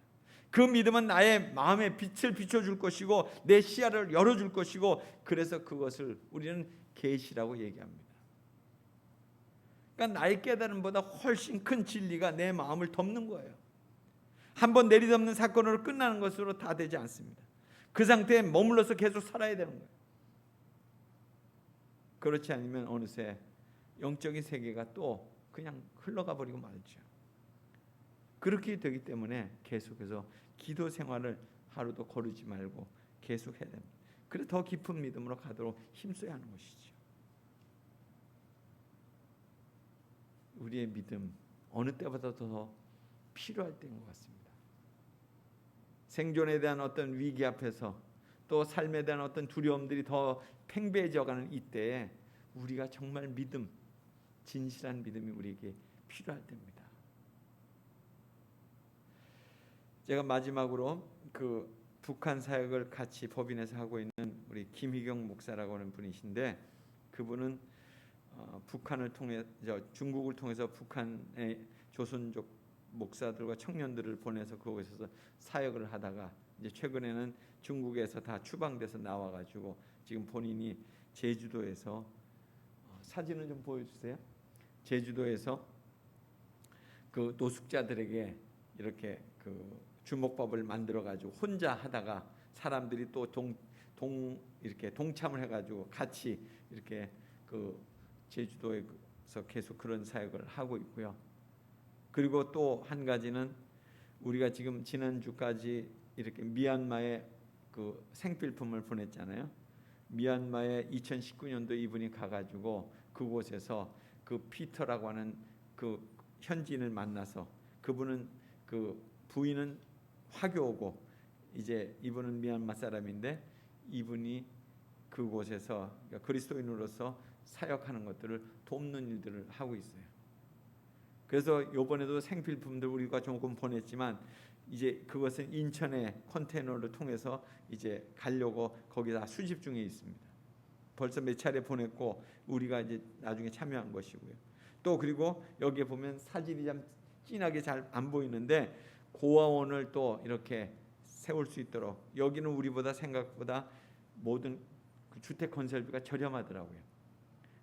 그 믿음은 나의 마음에 빛을 비춰줄 것이고 내 시야를 열어줄 것이고, 그래서 그것을 우리는 계시라고 얘기합니다. 그러니까 나의 깨달음보다 훨씬 큰 진리가 내 마음을 덮는 거예요. 한번 내리덮는 사건으로 끝나는 것으로 다 되지 않습니다. 그 상태에 머물러서 계속 살아야 되는 거예요. 그렇지 않으면 어느새 영적인 세계가 또 그냥 흘러가 버리고 말죠. 그렇게 되기 때문에 계속해서 기도 생활을 하루도 거르지 말고 계속 해야 됩니다. 그래 더 깊은 믿음으로 가도록 힘써야 하는 것이죠. 우리의 믿음 어느 때보다 더 필요할 때인 것 같습니다. 생존에 대한 어떤 위기 앞에서 또 삶에 대한 어떤 두려움들이 더 팽배해져가는 이때에 우리가 정말 믿음, 진실한 믿음이 우리에게 필요할 때입니다. 제가 마지막으로 그 북한 사역을 같이 법인에서 하고 있는 우리 김희경 목사라고 하는 분이신데, 그분은 북한을 통해 중국을 통해서 북한의 조선족 목사들과 청년들을 보내서 그곳에서 사역을 하다가 이제 최근에는 중국에서 다 추방돼서 나와가지고 지금 본인이 제주도에서 사진을 좀 보여주세요. 제주도에서 그 노숙자들에게 이렇게 그 주먹밥을 만들어 가지고 혼자 하다가 사람들이 또 이렇게 동참을 해가지고 같이 이렇게 그 제주도에서 계속 그런 사역을 하고 있고요. 그리고 또 한 가지는 우리가 지금 지난주까지 이렇게 미얀마에 그 생필품을 보냈잖아요. 미얀마에 2019년도 이분이 가가지고 그곳에서 그 피터라고 하는 그 현지인을 만나서, 그분은 그 부인은 화교고 이제 이분은 미얀마 사람인데 이분이 그곳에서 그리스도인으로서 사역하는 것들을 돕는 일들을 하고 있어요. 그래서 이번에도 생필품들 우리가 조금 보냈지만 이제 그것은 인천의 컨테이너를 통해서 이제 가려고 거기다 수집 중에 있습니다. 벌써 몇 차례 보냈고 우리가 이제 나중에 참여한 것이고요. 또 그리고 여기에 보면 사진이 참 진하게 잘 안 보이는데 고아원을 또 이렇게 세울 수 있도록, 여기는 우리보다 생각보다 모든 그 주택 건설비가 저렴하더라고요.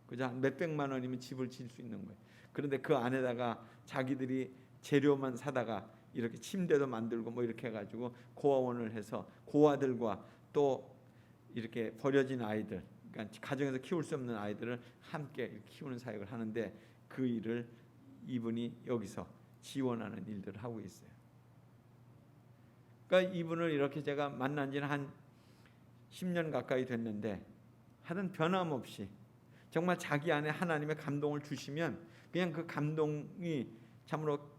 그저 한 몇백만 원이면 집을 지을 수 있는 거예요. 그런데 그 안에다가 자기들이 재료만 사다가 이렇게 침대도 만들고 뭐 이렇게 해가지고 고아원을 해서 고아들과 또 이렇게 버려진 아이들, 그러니까 가정에서 키울 수 없는 아이들을 함께 키우는 사역을 하는데 그 일을 이분이 여기서 지원하는 일들을 하고 있어요. 그러니까 이분을 이렇게 제가 만난 지는 한 10년 가까이 됐는데 하여튼 변함없이 정말 자기 안에 하나님의 감동을 주시면 그냥 그 감동이 참으로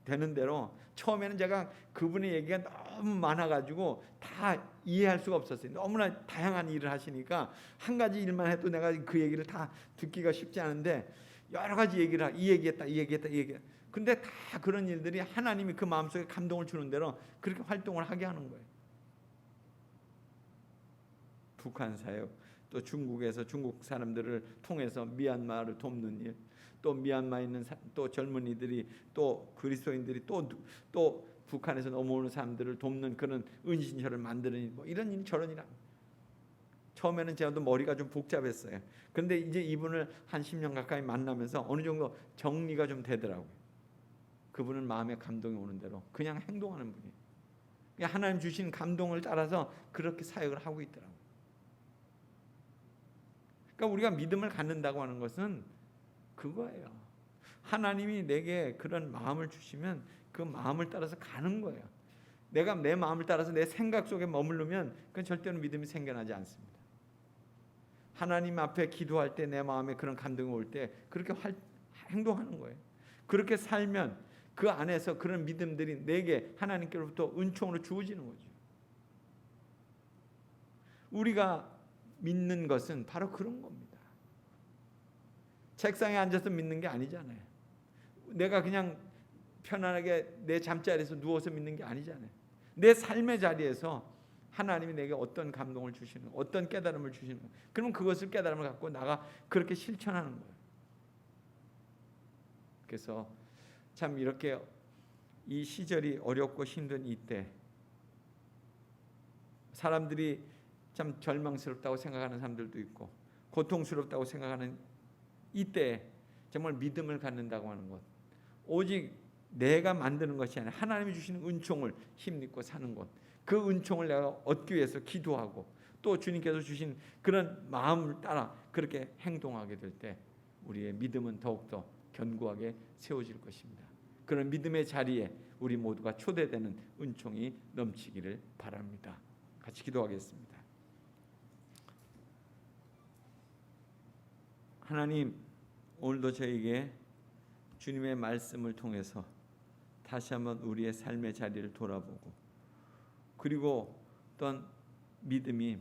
되는 대로, 처음에는 제가 그분의 얘기가 너무 많아가지고 다 이해할 수가 없었어요. 너무나 다양한 일을 하시니까 한 가지 일만 해도 내가 그 얘기를 다 듣기가 쉽지 않은데 여러 가지 얘기를 이 얘기했다. 근데 다 그런 일들이 하나님이 그 마음속에 감동을 주는 대로 그렇게 활동을 하게 하는 거예요. 북한 사역, 또 중국에서 중국 사람들을 통해서 미얀마를 돕는 일, 또 미얀마에 있는 또 젊은이들이 또 그리스도인들이 또 북한에서 넘어오는 사람들을 돕는 그런 은신처를 만드는 일, 뭐 이런 일 저런 일. 처음에는 제가도 머리가 좀 복잡했어요. 그런데 이제 이분을 한 10년 가까이 만나면서 어느 정도 정리가 좀 되더라고요. 그분은 마음의 감동이 오는 대로 그냥 행동하는 분이에요. 그냥 하나님 주신 감동을 따라서 그렇게 사역을 하고 있더라고요. 그러니까 우리가 믿음을 갖는다고 하는 것은 그거예요. 하나님이 내게 그런 마음을 주시면 그 마음을 따라서 가는 거예요. 내가 내 마음을 따라서 내 생각 속에 머무르면 그건 절대로 믿음이 생겨나지 않습니다. 하나님 앞에 기도할 때 내 마음에 그런 감동이 올 때 그렇게 행동하는 거예요. 그렇게 살면 그 안에서 그런 믿음들이 내게 하나님께로부터 은총으로 주어지는 거죠. 우리가 믿는 것은 바로 그런 겁니다. 책상에 앉아서 믿는 게 아니잖아요. 내가 그냥 편안하게 내 잠자리에서 누워서 믿는 게 아니잖아요. 내 삶의 자리에서 하나님이 내게 어떤 감동을 주시는, 어떤 깨달음을 주시는 거예요. 그러면 그것을 깨달음을 갖고 나가 그렇게 실천하는 거예요. 그래서 참 이렇게 이 시절이 어렵고 힘든 이때 사람들이 참 절망스럽다고 생각하는 사람들도 있고 고통스럽다고 생각하는 이때 정말 믿음을 갖는다고 하는 것, 오직 내가 만드는 것이 아니라 하나님이 주시는 은총을 힘입고 사는 것, 그 은총을 내가 얻기 위해서 기도하고 또 주님께서 주신 그런 마음을 따라 그렇게 행동하게 될 때 우리의 믿음은 더욱더 견고하게 세워질 것입니다. 그런 믿음의 자리에 우리 모두가 초대되는 은총이 넘치기를 바랍니다. 같이 기도하겠습니다. 하나님, 오늘도 저에게 주님의 말씀을 통해서 다시 한번 우리의 삶의 자리를 돌아보고, 그리고 또한 믿음이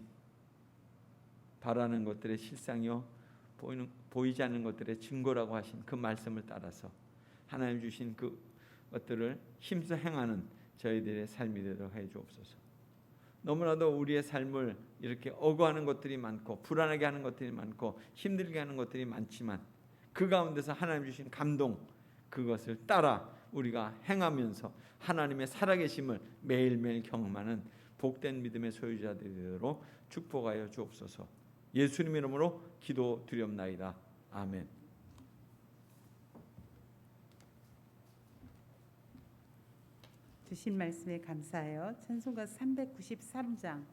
바라는 것들의 실상이요 보이지 않는 것들의 증거라고 하신 그 말씀을 따라서 하나님 주신 그 것들을 힘써 행하는 저희들의 삶이 되도록 해 주옵소서. 너무나도 우리의 삶을 이렇게 억울하는 것들이 많고 불안하게 하는 것들이 많고 힘들게 하는 것들이 많지만 그 가운데서 하나님 주신 감동, 그것을 따라 우리가 행하면서 하나님의 살아계심을 매일매일 경험하는 복된 믿음의 소유자들이 되도록 축복하여 주옵소서. 예수님 이름으로 기도드리옵나이다. 아멘. 주신 말씀에 감사하여 찬송가 393장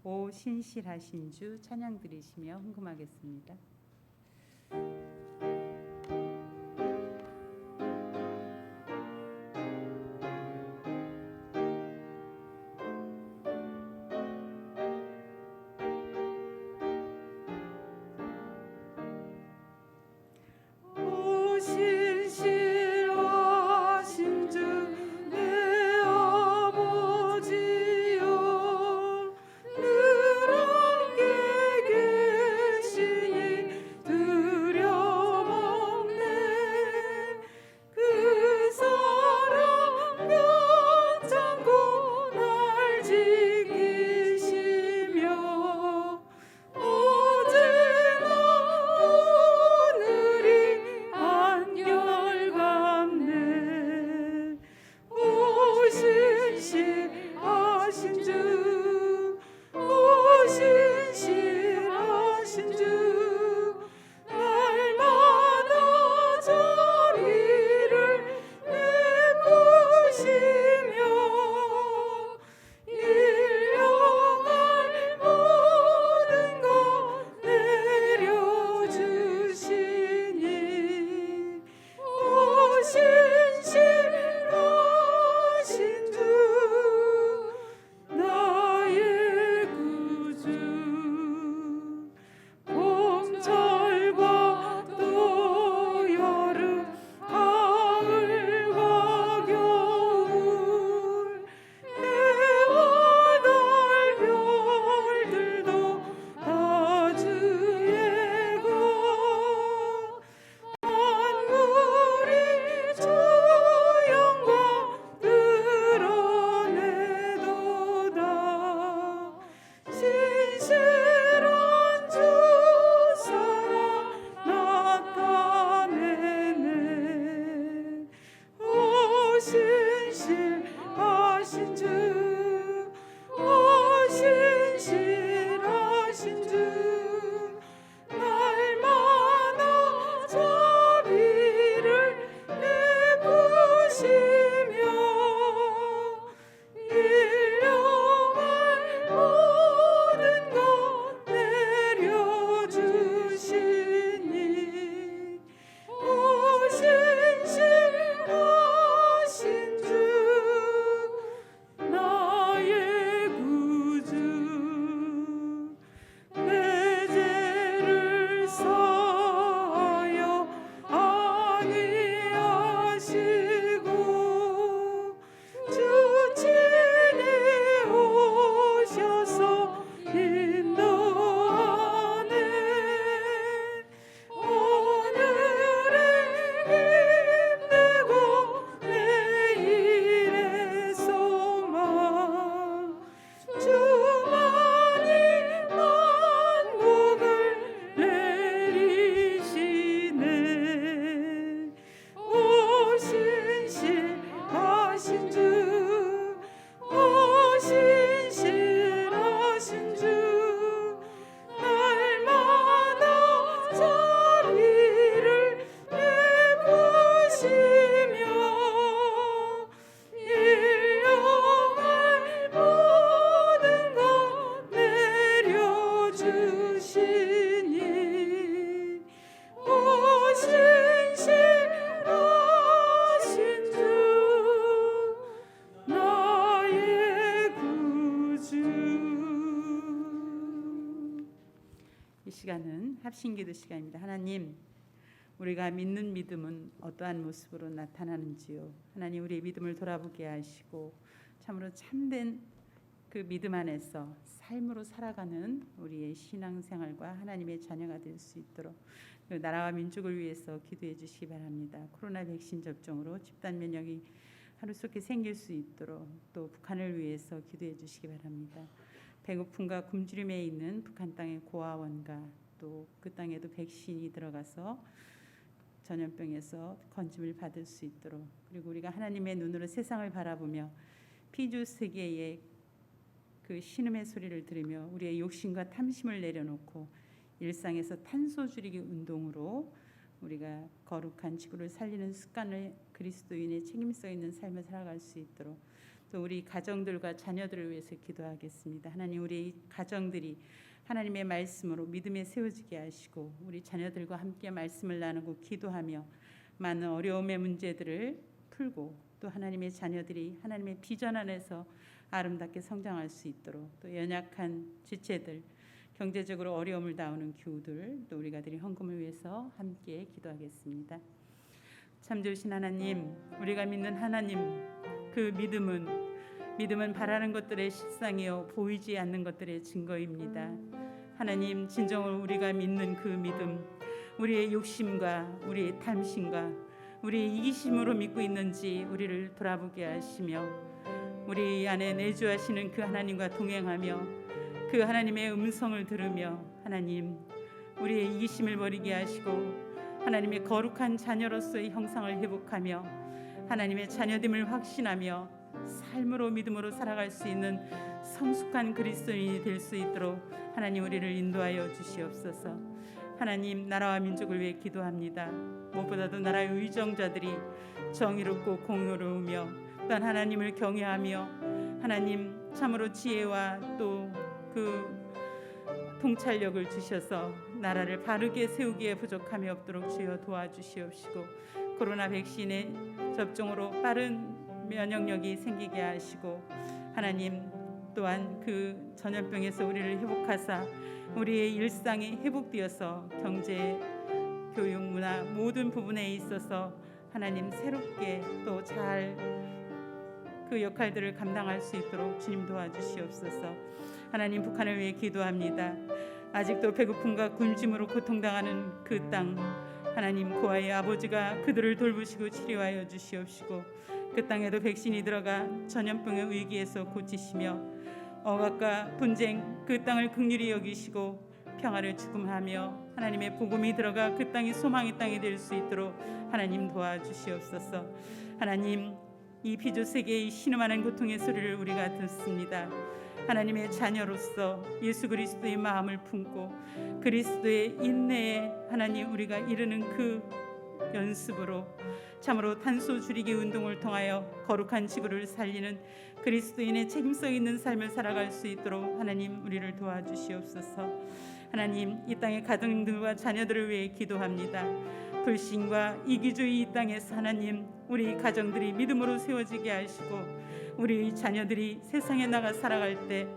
오 신실하신 주 찬양 드리시며 헌금하겠습니다. 오 신실하신 주 내 아버지여, 늘 함께 계시니 시간은 합심기도 시간입니다. 하나님, 우리가 믿는 믿음은 어떠한 모습으로 나타나는지요. 하나님, 우리의 믿음을 돌아보게 하시고 참으로 참된 그 믿음 안에서 삶으로 살아가는 우리의 신앙생활과 하나님의 자녀가 될 수 있도록 그 나라와 민족을 위해서 기도해 주시기 바랍니다. 코로나 백신 접종으로 집단 면역이 하루속히 생길 수 있도록 또 북한을 위해서 기도해 주시기 바랍니다. 배고픔과 굶주림에 있는 북한 땅의 고아원과 또 그 땅에도 백신이 들어가서 전염병에서 건짐을 받을 수 있도록, 그리고 우리가 하나님의 눈으로 세상을 바라보며 피조 세계의 그 신음의 소리를 들으며 우리의 욕심과 탐심을 내려놓고 일상에서 탄소 줄이기 운동으로 우리가 거룩한 지구를 살리는 습관을 그리스도인의 책임성 있는 삶을 살아갈 수 있도록 또 우리 가정들과 자녀들을 위해서 기도하겠습니다. 하나님, 우리 가정들이 하나님의 말씀으로 믿음에 세워지게 하시고 우리 자녀들과 함께 말씀을 나누고 기도하며 많은 어려움의 문제들을 풀고 또 하나님의 자녀들이 하나님의 비전 안에서 아름답게 성장할 수 있도록 또 연약한 지체들, 경제적으로 어려움을 당하는 교우들, 또 우리가 드린 헌금을 위해서 함께 기도하겠습니다. 참 좋으신 하나님, 우리가 믿는 하나님, 그 믿음은 바라는 것들의 실상이요 보이지 않는 것들의 증거입니다. 하나님, 진정으로 우리가 믿는 그 믿음, 우리의 욕심과 우리의 탐심과 우리의 이기심으로 믿고 있는지 우리를 돌아보게 하시며 우리 안에 내주하시는 그 하나님과 동행하며 그 하나님의 음성을 들으며 하나님, 우리의 이기심을 버리게 하시고 하나님의 거룩한 자녀로서의 형상을 회복하며 하나님의 자녀됨을 확신하며 삶으로 믿음으로 살아갈 수 있는 성숙한 그리스도인이 될 수 있도록 하나님, 우리를 인도하여 주시옵소서. 하나님, 나라와 민족을 위해 기도합니다. 무엇보다도 나라의 의정자들이 정의롭고 공의로우며 또한 하나님을 경외하며 하나님 참으로 지혜와 또 그 통찰력을 주셔서 나라를 바르게 세우기에 부족함이 없도록 주여 도와주시옵시고 코로나 백신의 접종으로 빠른 면역력이 생기게 하시고 하나님 또한 그 전염병에서 우리를 회복하사 우리의 일상이 회복되어서 경제, 교육, 문화 모든 부분에 있어서 하나님 새롭게 또 잘 그 역할들을 감당할 수 있도록 주님 도와주시옵소서. 하나님, 북한을 위해 기도합니다. 아직도 배고픔과 굶짐으로 고통당하는 그 땅, 하나님 고아의 아버지가 그들을 돌보시고 치료하여 주시옵시고 그 땅에도 백신이 들어가 전염병의 위기에서 고치시며 억압과 분쟁 그 땅을 긍휼히 여기시고 평화를 추구하며 하나님의 복음이 들어가 그 땅이 소망의 땅이 될 수 있도록 하나님 도와주시옵소서. 하나님, 이 피조 세계의 신음하는 고통의 소리를 우리가 듣습니다. 하나님의 자녀로서 예수 그리스도의 마음을 품고 그리스도의 인내에 하나님 우리가 이르는 그 연습으로 참으로 탄소 줄이기 운동을 통하여 거룩한 지구를 살리는 그리스도인의 책임성 있는 삶을 살아갈 수 있도록 하나님 우리를 도와주시옵소서. 하나님, 이 땅의 가정들과 자녀들을 위해 기도합니다. 불신과 이기주의 이 땅에서 하나님 우리 가정들이 믿음으로 세워지게 하시고 우리 자녀들이 세상에 나가 살아갈 때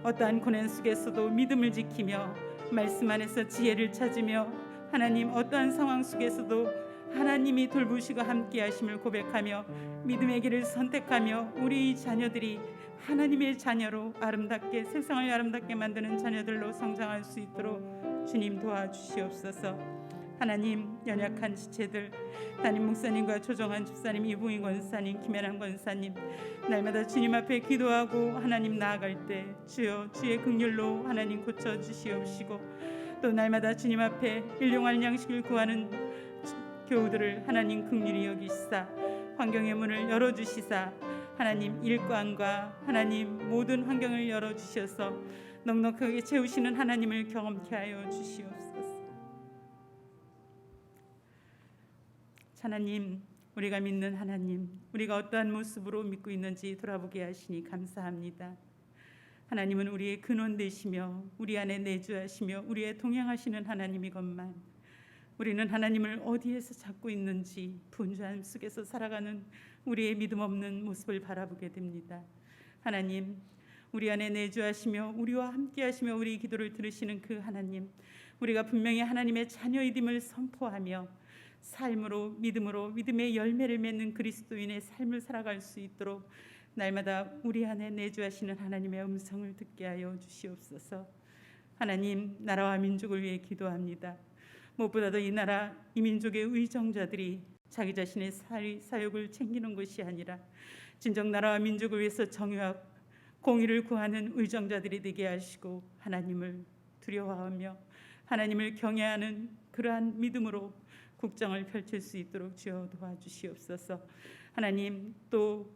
어떠한 고난 속에서도 믿음을 지키며 말씀 안에서 지혜를 찾으며 하나님 어떠한 상황 속에서도 하나님이 돌보시고 함께 하심을 고백하며 믿음의 길을 선택하며 우리 자녀들이 하나님의 자녀로 아름답게 세상을 아름답게 만드는 자녀들로 성장할 수 있도록 주님 도와주시옵소서. 하나님, 연약한 지체들 담임 목사님과 조정한 집사님, 이봉희 권사님, 김혜란 권사님 날마다 주님 앞에 기도하고 하나님 나아갈 때 주여 주의 긍휼로 하나님 고쳐주시옵시고 또 날마다 주님 앞에 일용할 양식을 구하는 교우들을 하나님 긍휼히 여기시사 환경의 문을 열어주시사 하나님 일광과 하나님 모든 환경을 열어주셔서 넉넉하게 채우시는 하나님을 경험케 하여 주시옵소서. 하나님, 우리가 믿는 하나님, 우리가 어떠한 모습으로 믿고 있는지 돌아보게 하시니 감사합니다. 하나님은 우리의 근원 되시며 우리 안에 내주하시며 우리의 동행하시는 하나님이건만 우리는 하나님을 어디에서 찾고 있는지 분주함 속에서 살아가는 우리의 믿음 없는 모습을 바라보게 됩니다. 하나님, 우리 안에 내주하시며 우리와 함께 하시며 우리 기도를 들으시는 그 하나님, 우리가 분명히 하나님의 자녀이됨을 선포하며 삶으로 믿음으로 믿음의 열매를 맺는 그리스도인의 삶을 살아갈 수 있도록 날마다 우리 안에 내주하시는 하나님의 음성을 듣게 하여 주시옵소서. 하나님, 나라와 민족을 위해 기도합니다. 무엇보다도 이 나라, 이 민족의 의정자들이 자기 자신의 사역을 챙기는 것이 아니라 진정 나라와 민족을 위해서 정의와 공의를 구하는 의정자들이 되게 하시고 하나님을 두려워하며 하나님을 경외하는 그러한 믿음으로 국정을 펼칠 수 있도록 주여 도와주시옵소서. 하나님, 또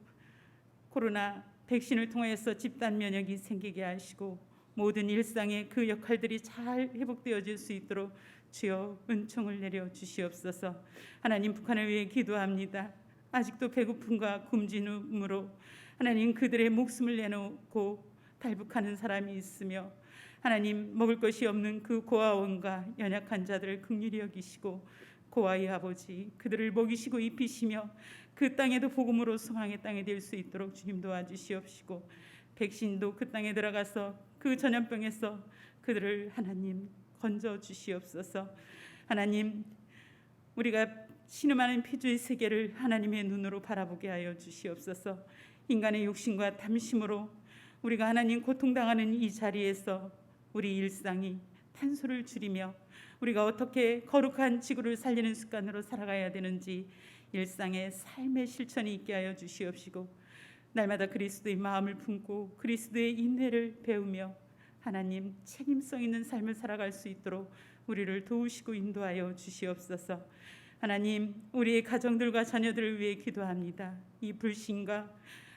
코로나 백신을 통해서 집단 면역이 생기게 하시고 모든 일상의 그 역할들이 잘 회복되어질 수 있도록 주여 은총을 내려 주시옵소서. 하나님, 북한을 위해 기도합니다. 아직도 배고픔과 굶주림으로 하나님 그들의 목숨을 내놓고 탈북하는 사람이 있으며 하나님, 먹을 것이 없는 그 고아원과 연약한 자들을 긍휼히 여기시고 고아의 아버지 그들을 먹이시고 입히시며 그 땅에도 복음으로 소망의 땅이 될 수 있도록 주님 도와주시옵시고 백신도 그 땅에 들어가서 그 전염병에서 그들을 하나님 건져 주시옵소서. 하나님, 우리가 신음하는 피조의 세계를 하나님의 눈으로 바라보게 하여 주시옵소서. 인간의 욕심과 탐심으로 우리가 하나님 고통당하는 이 자리에서 우리 일상이 탄소를 줄이며 우리가 어떻게 거룩한 지구를 살리는 습관으로 살아가야 되는지 일상의 삶의 실천이 있게 하여 주시옵시고 날마다 그리스도의 마음을 품고 그리스도의 인내를 배우며 하나님 책임성 있는 삶을 살아갈 수 있도록 우리를 도우시고 인도하여 주시옵소서. 하나님, 우리의 가정들과 자녀들을 위해 기도합니다. 이 불신과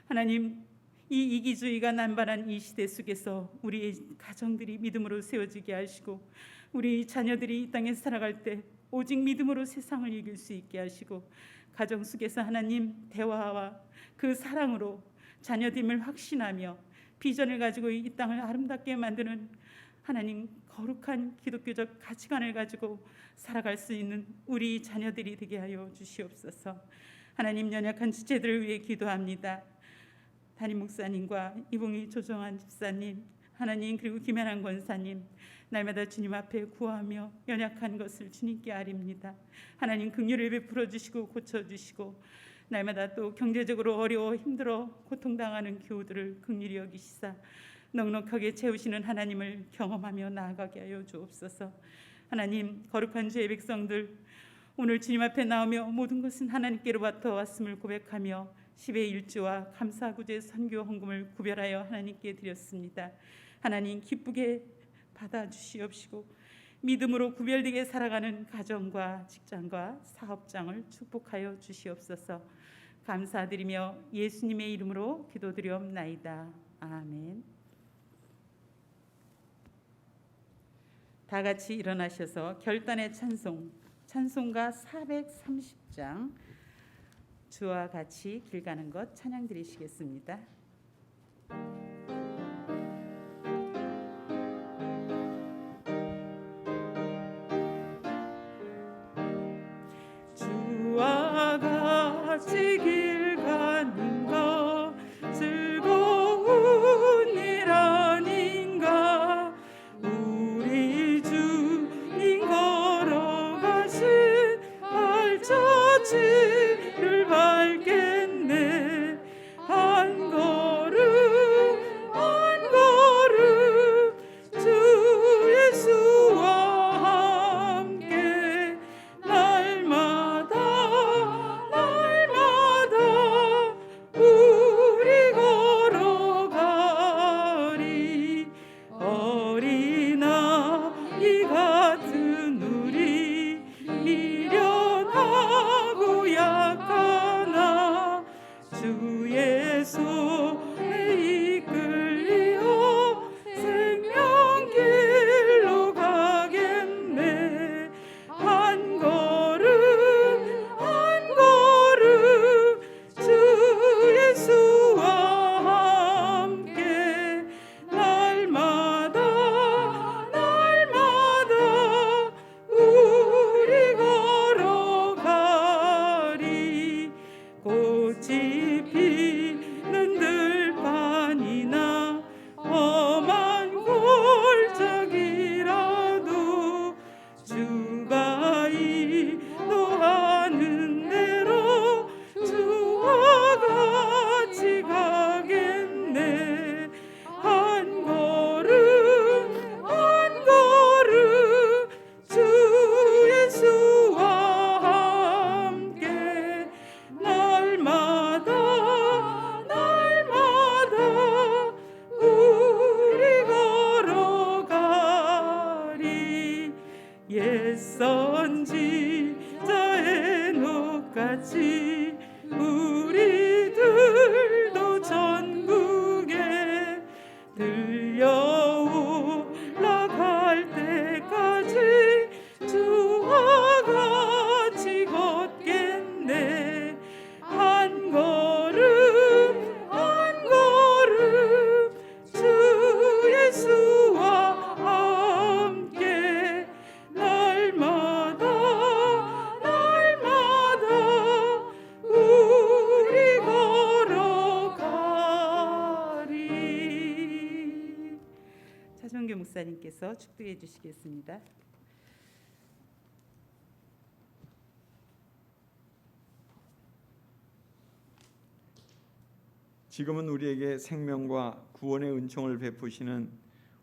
하나님 이 이기주의가 남발한 이 시대 속에서 우리의 가정들이 믿음으로 세워지게 하시고 우리 자녀들이 이 땅에 살아갈 때 오직 믿음으로 세상을 이길 수 있게 하시고 가정 속에서 하나님 대화와 그 사랑으로 자녀됨을 확신하며 비전을 가지고 이 땅을 아름답게 만드는 하나님 거룩한 기독교적 가치관을 가지고 살아갈 수 있는 우리 자녀들이 되게 하여 주시옵소서. 하나님, 연약한 지체들을 위해 기도합니다. 담임 목사님과 이봉희 조정환 집사님, 하나님 그리고 김현환 권사님 날마다 주님 앞에 구하며 연약한 것을 주님께 아립니다. 하나님 긍휼을 베풀어 주시고 고쳐 주시고 날마다 또 경제적으로 어려워 힘들어 고통당하는 교우들을 긍휼히 여기시사 넉넉하게 채우시는 하나님을 경험하며 나아가게 하여 주옵소서. 하나님, 거룩한 주의 백성들 오늘 주님 앞에 나오며 모든 것은 하나님께로부터 왔음을 고백하며 10의 1주와 감사구제 선교 헌금을 구별하여 하나님께 드렸습니다. 하나님 기쁘게 받아주시옵시고 믿음으로 구별되게 살아가는 가정과 직장과 사업장을 축복하여 주시옵소서. 감사드리며 예수님의 이름으로 기도드리옵나이다. 아멘. 다 같이 일어나셔서 결단의 찬송가 430장 주와 같이 길 가는 것 찬양 드리시겠습니다. 주와 같이 길 가는 것 즐거운 일 아닌가. 우리 주님 걸어가신 발자취를 밟겠네. 한 걸음 한 걸음 주 예수와 함께 날마다 우리 걸어가리. 어린아이 같은 우리 미련하고 약하나 주의 손에 이끌려 생명길로 가겠네. 한 걸음 한 걸음 주 예수와 함께 날마다 우리 걸어가리. 꽃이 피는 들판 목사님께서 축도해 주시겠습니다. 지금은 우리에게 생명과 구원의 은총을 베푸시는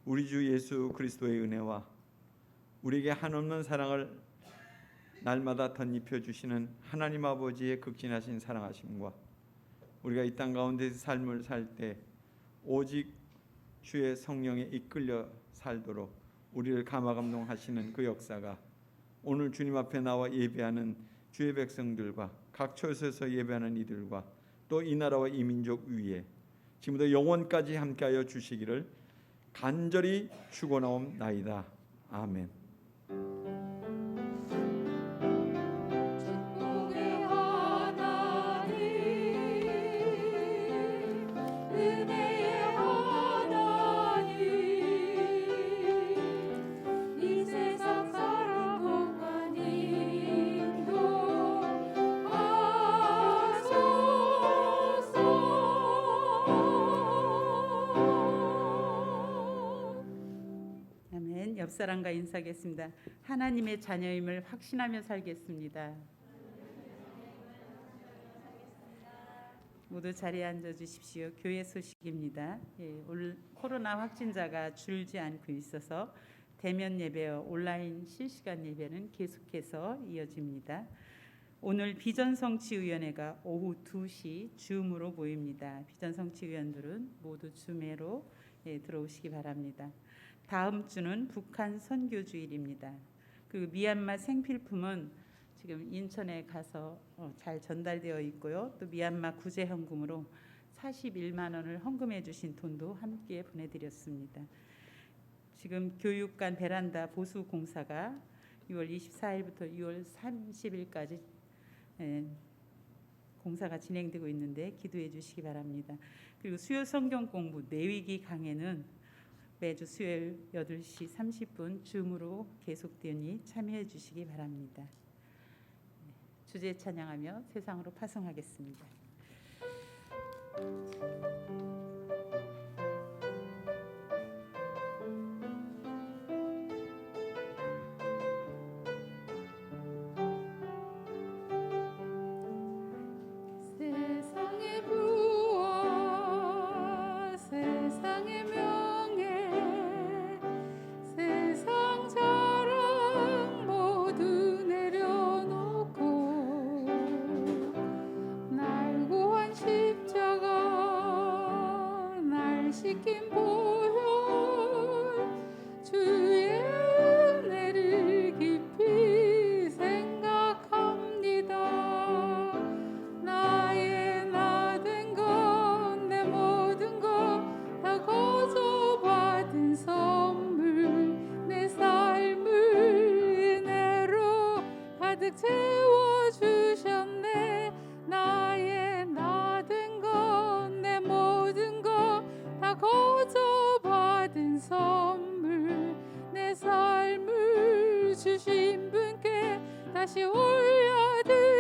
우리 주 예수 그리스도의 은혜와 우리에게 한없는 사랑을 날마다 덧입혀 주시는 하나님 아버지의 극진하신 사랑하심과 우리가 이 땅 가운데 삶을 살 때 오직 주의 성령에 이끌려 살도록 우리를 감화감동하시는 그 역사가 오늘 주님 앞에 나와 예배하는 주의 백성들과 각 처소에서 예배하는 이들과 또 이 나라와 이 민족 위에 지금부터 영원까지 함께하여 주시기를 간절히 축원하옵나이다. 아멘. 축복의 하나님 은혜의 하나님 이 세상 사랑과 인도하소서. 아멘. 옆 사람과 인사하겠습니다. 하나님의 자녀임을 확신하며 살겠습니다. 모두 자리에 앉아 주십시오. 교회 소식입니다. 코로나 확진자가 줄지 않고 있어서 대면 예배와 온라인 실시간 예배는 계속해서 이어집니다. 오늘 비전성취위원회가 오후 2시 줌으로 모입니다. 비전성취위원들은 모두 줌으로 들어오시기 바랍니다. 다음 주는 북한 선교주일입니다. 그리고 미얀마 생필품은 지금 인천에 가서 잘 전달되어 있고요. 또 미얀마 구제 헌금으로 41만 원을 헌금해 주신 돈도 함께 보내드렸습니다. 지금 교육관 베란다 보수 공사가 6월 24일부터 6월 30일까지 공사가 진행되고 있는데 기도해 주시기 바랍니다. 그리고 수요 성경 공부 내위기 강해는 매주 수요일 8시 30분 줌으로 계속되니 참여해 주시기 바랍니다. 주제 찬양하며 세상으로 파송하겠습니다. 세상의 부와 세상의 명예 세상 자랑 모두 내려놓고 날 구한 십자가 날 씻긴 보혈 주의 은혜를 깊이 생각합니다. 나의 나 된 것 내 모든 것 다 거저 받은 선물 내 삶을 은혜로 가득 채워주셨네. 나의 나 된 것 내 모든 것 다 거저 받은 선물 내 삶을 주신 분께 다시 올려드립니다.